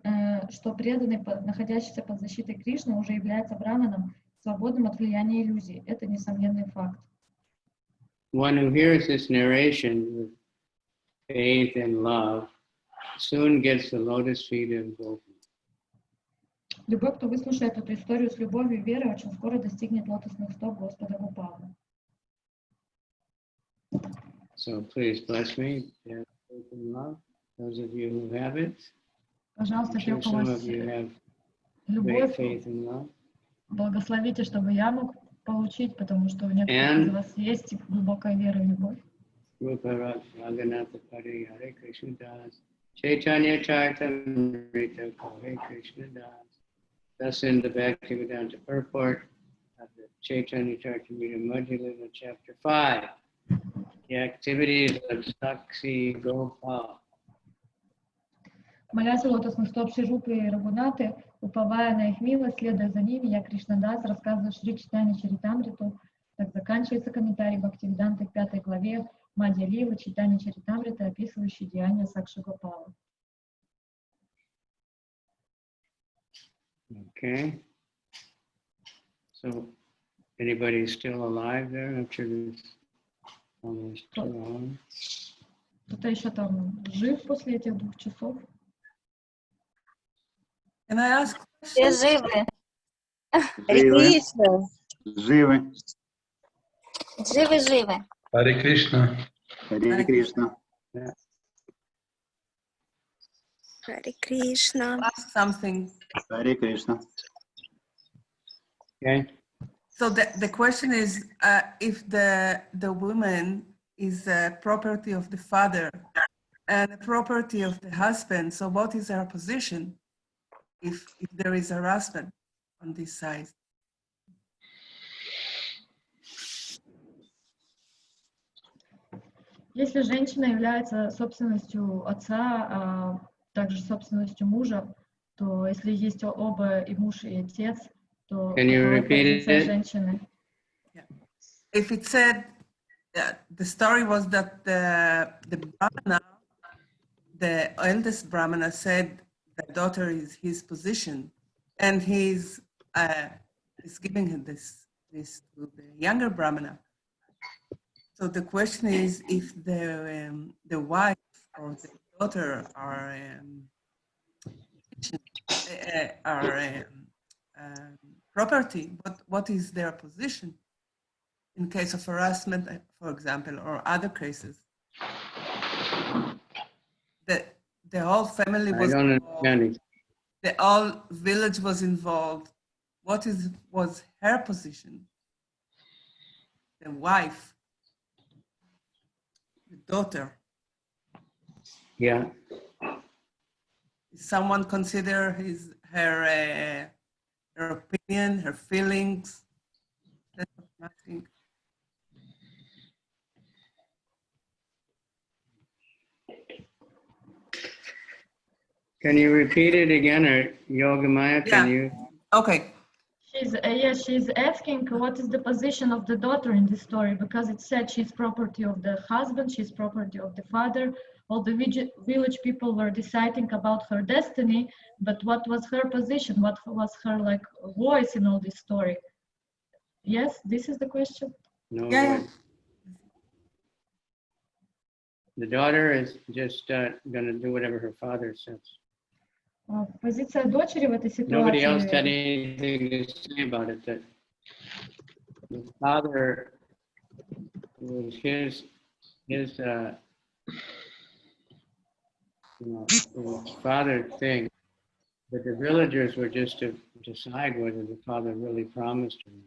что преданный, находящийся под защитой Кришны, уже является браманом, свободным от влияния иллюзий. Это несомненный факт. One who hears this narration with faith and love soon gets the lotus feet of Gopi. Любой, кто выслушает эту историю с любовью и верой, очень скоро достигнет лотосных стоп Господа Гопалы. So please bless me, have faith and love. Those of you who have it, Пожалуйста, I'm те, sure у кого some of you have great любовь, faith and love. благословите, чтобы я мог получить, потому что у некоторых из вас есть глубокая вера и любовь. Rupa Raghunatha Pari Hare Krishna Das, Чайтанья-чаритамрита Hare Krishna Das. Thus in the Bhaktivedanta purport of the Чайтанья-чаритамрита Madhya-lila chapter 5, the activities of Sakshi-gopala. Молясь у лотосных стоп Шри-Рупы и Рагунаты, уповая на их милость, следуя за ними, я, Кришнадас, рассказываю Шри Чайтанья-чаритамриту. Так заканчивается комментарий Бхактивиданты в 5 главе Мадхья-лилы Чайтанья-чаритамрита, описывающий Деяния Сакши-гопалы. Okay. So, anybody still alive there after this almost 2 hours? Кто-то еще там жив после этих 2 часов? Can I ask? Все живы. Харе Кришна. Живы. Живы. Харе Кришна. Харе Кришна. Харе Кришна. Ask something. Харе Кришна. Okay. So the question is, if the woman is a property of the father and a property of the husband, so what is her position if there is harassment on this side? Если женщина является собственностью отца, а также собственностью мужа, то если есть оба, и муж, и отец, то какова позиция женщины? If it said, the story was that the Brahmana, the eldest Brahmana said the daughter is his position, and he's giving him this to the younger Brahmana. So the question is, if the wife or the daughter are property, what is their position in case of harassment, for example, or other cases? The whole family was involved. The whole village was involved. What was her position? The wife, the daughter. Yeah. Someone consider her opinion, her feelings. That's what I'm asking. Can you repeat it again, or Yogamaya? Can you? Okay. She's asking what is the position of the daughter in this story, because it said she's property of the husband, she's property of the father. All the village people were deciding about her destiny, but what was her position? What was her voice in all this story? Yes, this is the question. No. Yeah. the daughter is just going to do whatever her father says. Позиция дочери в этой Nobody else had ситуации. anything to say about it. That the father was his his father's thing, but the villagers were just to decide whether the father really promised or not.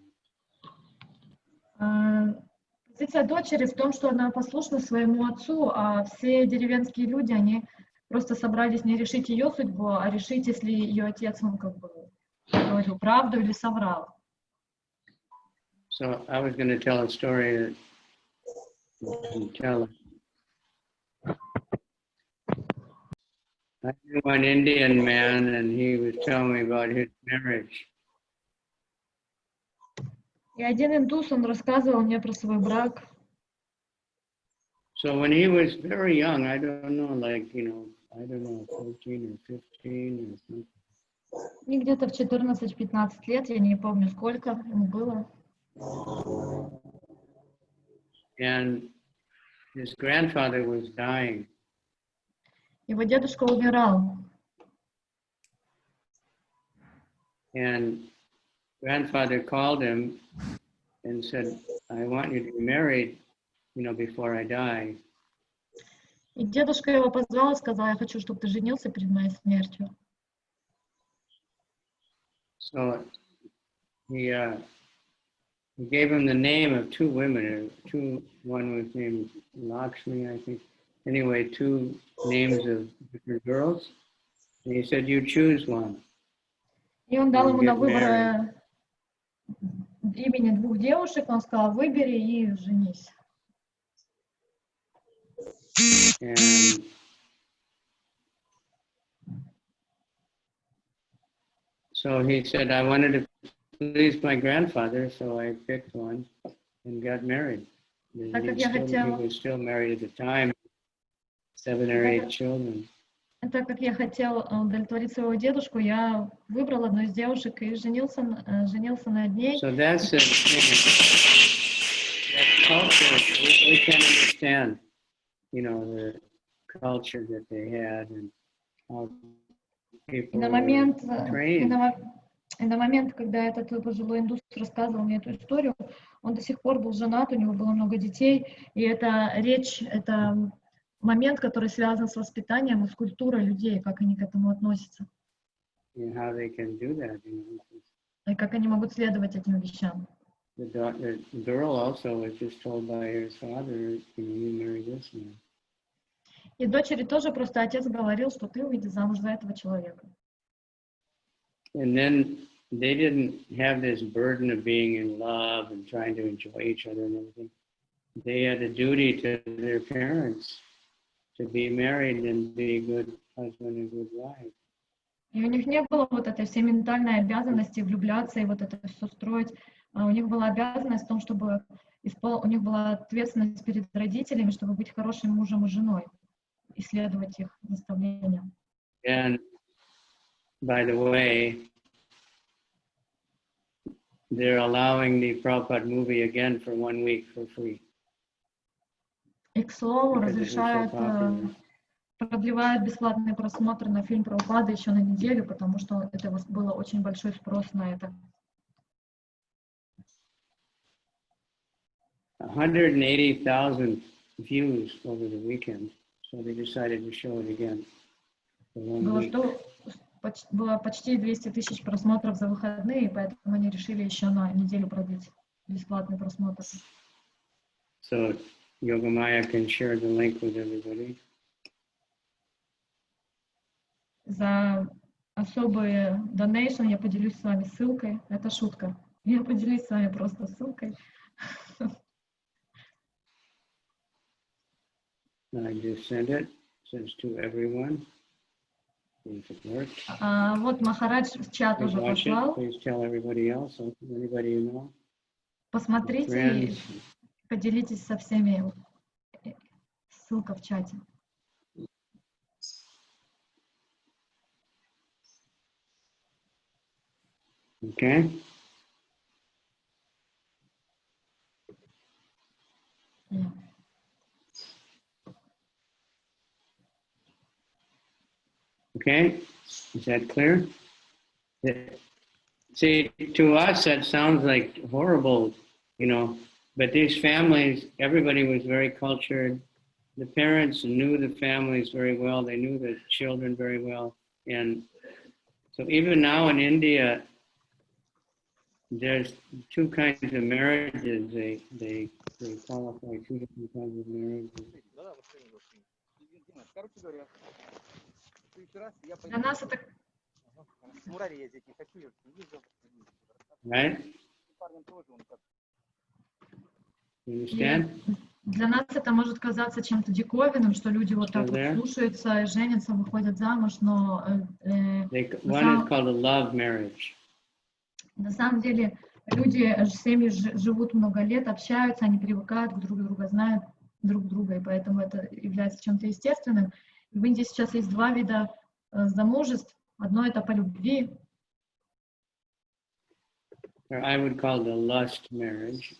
Позиция дочери в том, что она послушна своему отцу, а все деревенские люди, они просто собрались не решить ее судьбу, а решить, если ее отец, он как бы говорил правду или соврал. So I was going to tell a story that you can tell. I knew one Indian man, and he was telling me about his marriage. И один индус, он рассказывал мне про свой брак. So when he was very young, I don't know, like, 14 or 15 or something. И где-то в 14-15 лет, я не помню сколько ему было. And his grandfather was dying. Его дедушка умирал. And grandfather called him and said, I want you to be married, before I die. И дедушка его позвал и сказал, я хочу, чтобы ты женился перед моей смертью. So he gave him the name of two women, one was named Lakshmi, I think. Anyway, two names of different girls. And he said, you choose one. И он дал ему на выбор имени двух девушек, он сказал, выбери и женись. And so he said, I wanted to please my grandfather, so I picked one and got married. And he was still married at the time, 7 or 8 children. Так как я хотел удовлетворить своего дедушку, я выбрал одну из девушек и женился над ней. So that's the thing. That culture, we can't understand, the culture that they had and how people were trained. И на момент, когда этот пожилой индус рассказывал мне эту историю, он до сих пор был женат, у него было много детей, и это речь, это момент, который связан с воспитанием и с культурой людей, как они к этому относятся. And how they can do that, И как они могут следовать этим вещам. The girl also was just told by her father, you marry this man. И дочери тоже просто отец говорил, что ты выйди замуж за этого человека. And then they didn't have this burden of being in love and trying to enjoy each other and everything. They had a duty to their parents to be married and be a good husband and good wife. И у них не было вот этой всей ментальной обязанности влюбляться и вот это все строить. У них была обязанность в том, чтобы у них была ответственность перед родителями, чтобы быть хорошим мужем и женой и следовать их наставлениям. And by the way, they're allowing the Prabhupada movie again for 1 week for free. И, к слову, разрешают, продлевают бесплатный просмотр на фильм Прабхупады еще на неделю, потому что это было очень большой спрос на это. 180,000 views over the weekend, so they decided to show it again for 1 week. Было почти 200 тысяч просмотров за выходные, поэтому они решили еще на неделю продлить бесплатный просмотр. So Yogamaya can share the link with everybody. За особый донейшн я поделюсь с вами ссылкой. Это шутка. Я поделюсь с вами просто ссылкой. I just sent it. It says to everyone. If it works. Вот Махарадж в чат уже послал. Please tell everybody else, anybody you know. Посмотрите и поделитесь со всеми. Ссылка в чате. Okay. Yeah. Okay, is that clear? See, to us that sounds like horrible, but these families, everybody was very cultured. The parents knew the families very well. They knew the children very well. And so even now in India, there's two kinds of marriages. They qualify two different kinds of marriages. Для нас это, Right? You understand? для нас это может казаться чем-то диковинным, что люди вот так вот there? слушаются, женятся, выходят замуж, но One is called a love marriage. на самом деле люди, семьи живут много лет, общаются, они привыкают друг друга, знают друг друга, и поэтому это является чем-то естественным. В Индии сейчас есть два вида замужеств. Одно это по любви. Or I would call it a lust marriage.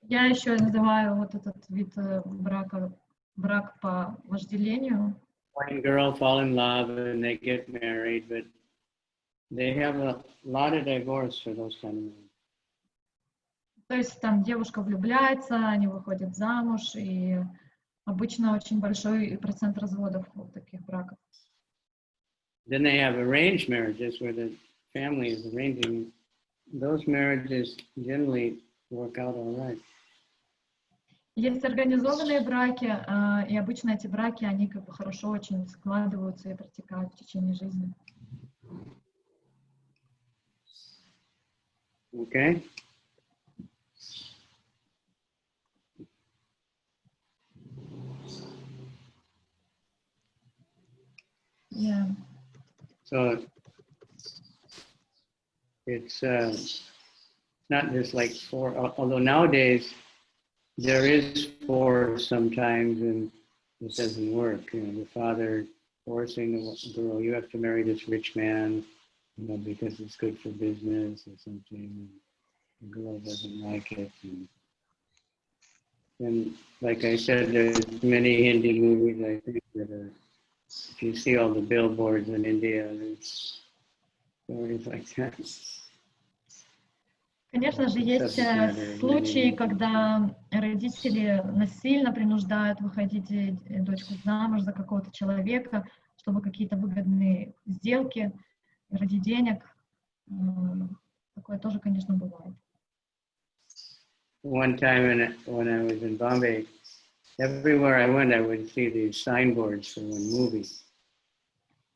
Я еще называю вот этот вид брака брак по вожделению. Boy and girl fall in love and they get married, but they have a lot of divorce for those kind of men. То есть там девушка влюбляется, они выходят замуж, и обычно очень большой процент разводов в таких браках. Then they have arranged marriages where the family is arranging. Those marriages generally work out all right. Есть организованные браки, и обычно эти браки, они как бы хорошо очень складываются и протекают в течение жизни. Okay? Yeah. So it's not just like four, although nowadays there is four sometimes and it doesn't work. The father forcing the girl, you have to marry this rich man, because it's good for business or something. The girl doesn't like it. And like I said, there's many Hindi movies, I think, that are, if you see all the billboards in India, there's stories like that. Конечно же, есть случаи, когда родители насильно принуждают выходить дочку замуж за какого-то человека, чтобы какие-то выгодные сделки ради денег. Такое тоже, конечно, бывает. One time when I was in Bombay, everywhere I went, I would see these signboards for one movie.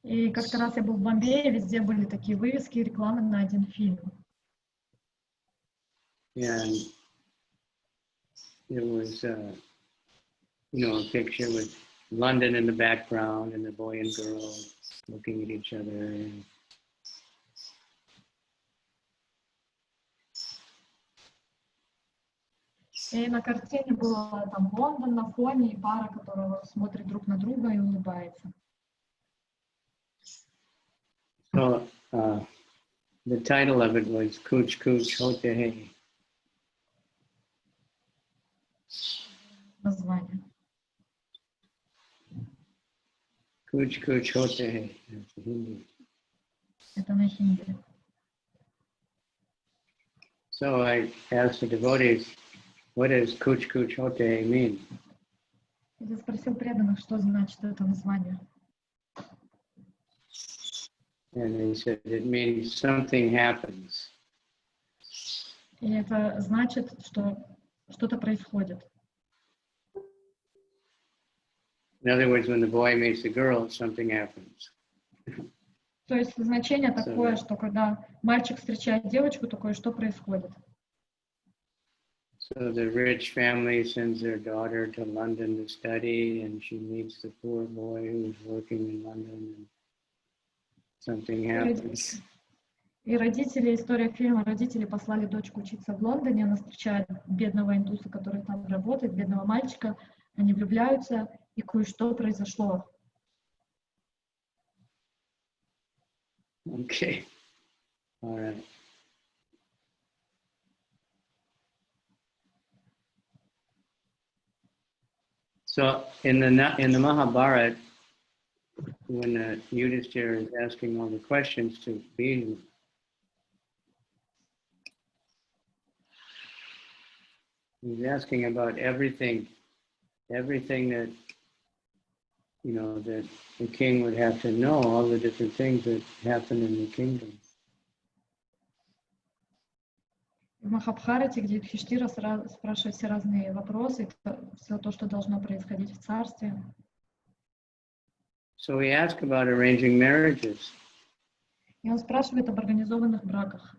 И как-то раз я был в Бомбее, везде были такие вывески, рекламы на один фильм. And it was, a picture with London in the background and the boy and girl looking at each other. И на картине было там Лондон на фоне, и пара, которая смотрит друг на друга и улыбается. So the title of it was Kuch Kuch Hote Hai. Название. Kuch Kuch Hote Hai. That's the Hindi. Это на хинди. So I asked the devotees, what does Kuch Kuch Hote Hai mean? Я спросил преданных, что значит это название. And they said it means something happens. И это значит, что что-то происходит. In other words, when the boy meets the girl, something happens. То есть значение такое, что когда мальчик встречает девочку, такое, что происходит. So the rich family sends their daughter to London to study, and she meets the poor boy who's working in London, and something happens. И родители, история фильма, родители послали дочку учиться в Лондоне, она встречает бедного индуса, который там работает, бедного мальчика, они влюбляются, и кое-что произошло. Okay. All right. So in the Mahabharata, when Yudhishthira is asking all the questions to Bhishma, he's asking about everything that, you know, that the king would have to know, all the different things that happen in the kingdom. В Махабхарате, где Юдхиштира спрашивает все разные вопросы, все то, что должно происходить в царстве. So he asked about arranging marriages. И он спрашивает об организованных браках.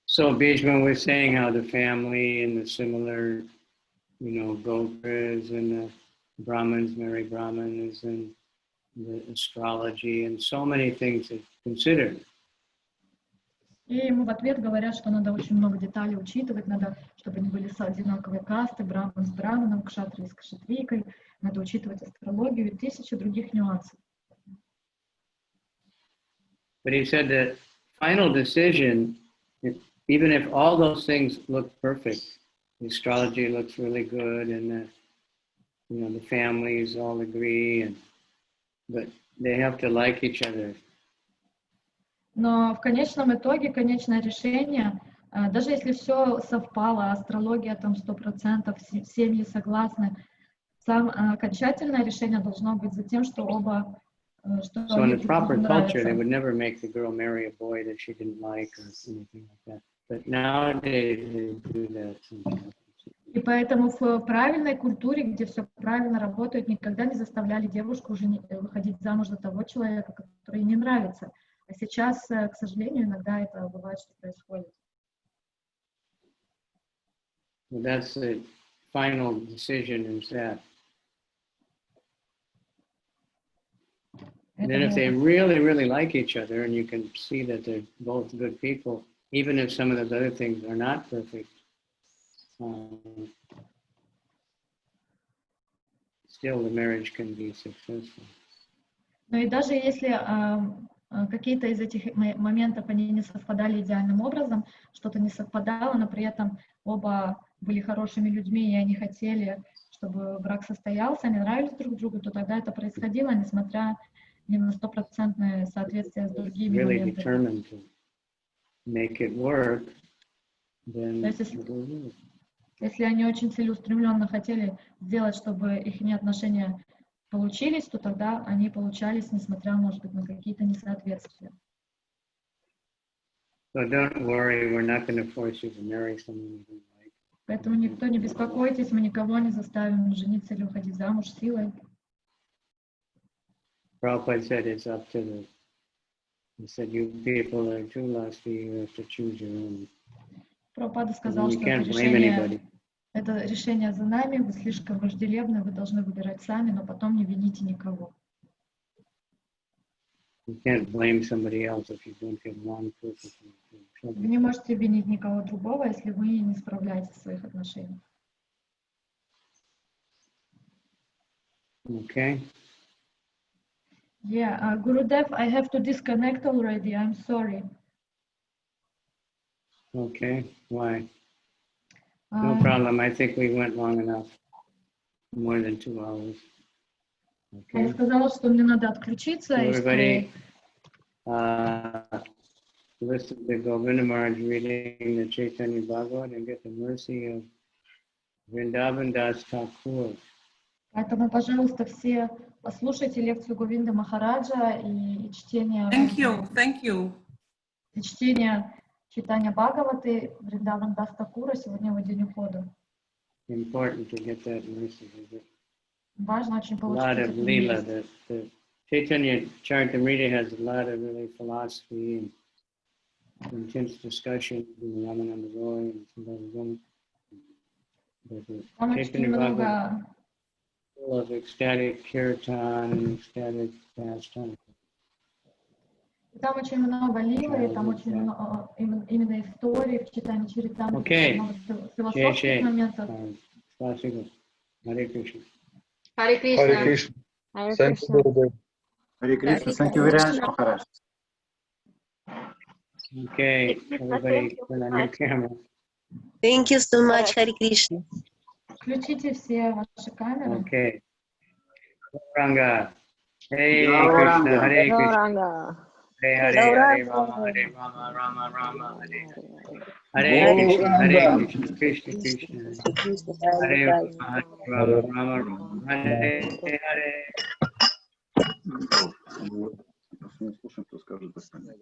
So Bhishma was saying how the family and the similar, you know, Gopras and the Brahmins marry Brahmins and the astrology and so many things to consider. И ему в ответ говорят, что надо очень много деталей учитывать, надо, чтобы они были одинаковые касты, браман с браманом, кшатри с кшатрикой, надо учитывать астрологию и тысячи других нюансов. But he said that final decision, even if all those things look perfect, the astrology looks really good and the, you know, the families all agree, but they have to like each other. Но в конечном итоге, конечное решение, даже если все совпало, астрология там 100%, семьи согласны, окончательное решение должно быть за тем, что оба, что So in они the друг proper другу culture, they нравятся. would never make the girl marry a boy that she didn't like or anything like that. But nowadays they do that sometimes. И поэтому в правильной культуре, где все правильно работает, никогда не заставляли девушку уже выходить замуж за того человека, который ей не нравится. А сейчас, к сожалению, иногда это бывает, что происходит. Well, that's the final decision is that. And then if they really, really like each other and you can see that they're both good people, even if some of those other things are not perfect, still the marriage can be successful. Но и даже если какие-то из этих моментов они не совпадали идеальным образом, что-то не совпадало, но при этом оба были хорошими людьми, и они хотели, чтобы брак состоялся, они нравились друг другу, то тогда это происходило, несмотря не на 100% соответствие с другими моментами. Если они очень целеустремленно хотели сделать, чтобы их отношения получились, то тогда они получались, несмотря, может быть, на какие-то несоответствия. Поэтому никто не беспокойтесь, мы никого не заставим жениться или уходить замуж силой. Prabhupada said it's up to the, he said, you people are too lusty, you have to choose your own. Прабхупада сказал, что это решение за нами, вы слишком враждебны, вы должны выбирать сами, но потом не вините никого. You can't blame somebody else if you don't get one person. Вы не можете винить никого другого, если вы не справляетесь в своих отношениях. Okay. Yeah, Gurudev, I have to disconnect already. I'm sorry. Okay, why? No problem. I think we went long enough. More than 2 hours. Okay. Я сказала, что мне надо отключиться. So everybody, listen to Govinda Maharaj reading the Chaitanya Bhagavat and get the mercy of Vrindavan Das Thakur. Поэтому, пожалуйста, все послушайте лекцию Говинда Махараджа и чтение. Thank you. И чтение Чайтанья Бхагаваты Вриндаван Дас Такура сегодня в день ухода. Important to get that mercy. Важно очень получить. A lot of lila. The Chaitanya-charitamriта has a lot of really philosophy and intense discussion in Ramananda Roy and some other. Там очень много. Full of ecstatic kirtan and ecstatic pastime. Там очень много лилы, там очень много именно истории в Чайтанья-чаритамрите, много философских моментов. Харе Кришна. Харе Кришна. Thank you, Gurudev. Hare Krishna. Thank you very much, Maharaj. Okay, everybody turn on your camera. Thank you so much, Hare Krishna. Включите все ваши камеры. Okay. Gauranga. Hare Krishna, Hare Krishna. Hare Hare, Hare Rama, Rama Rama, Hare Hare. Hare Krishna, Krishna Krishna. Hare Rama, Rama Rama, Hare Hare. Просто не слушаем, кто скажет остальное.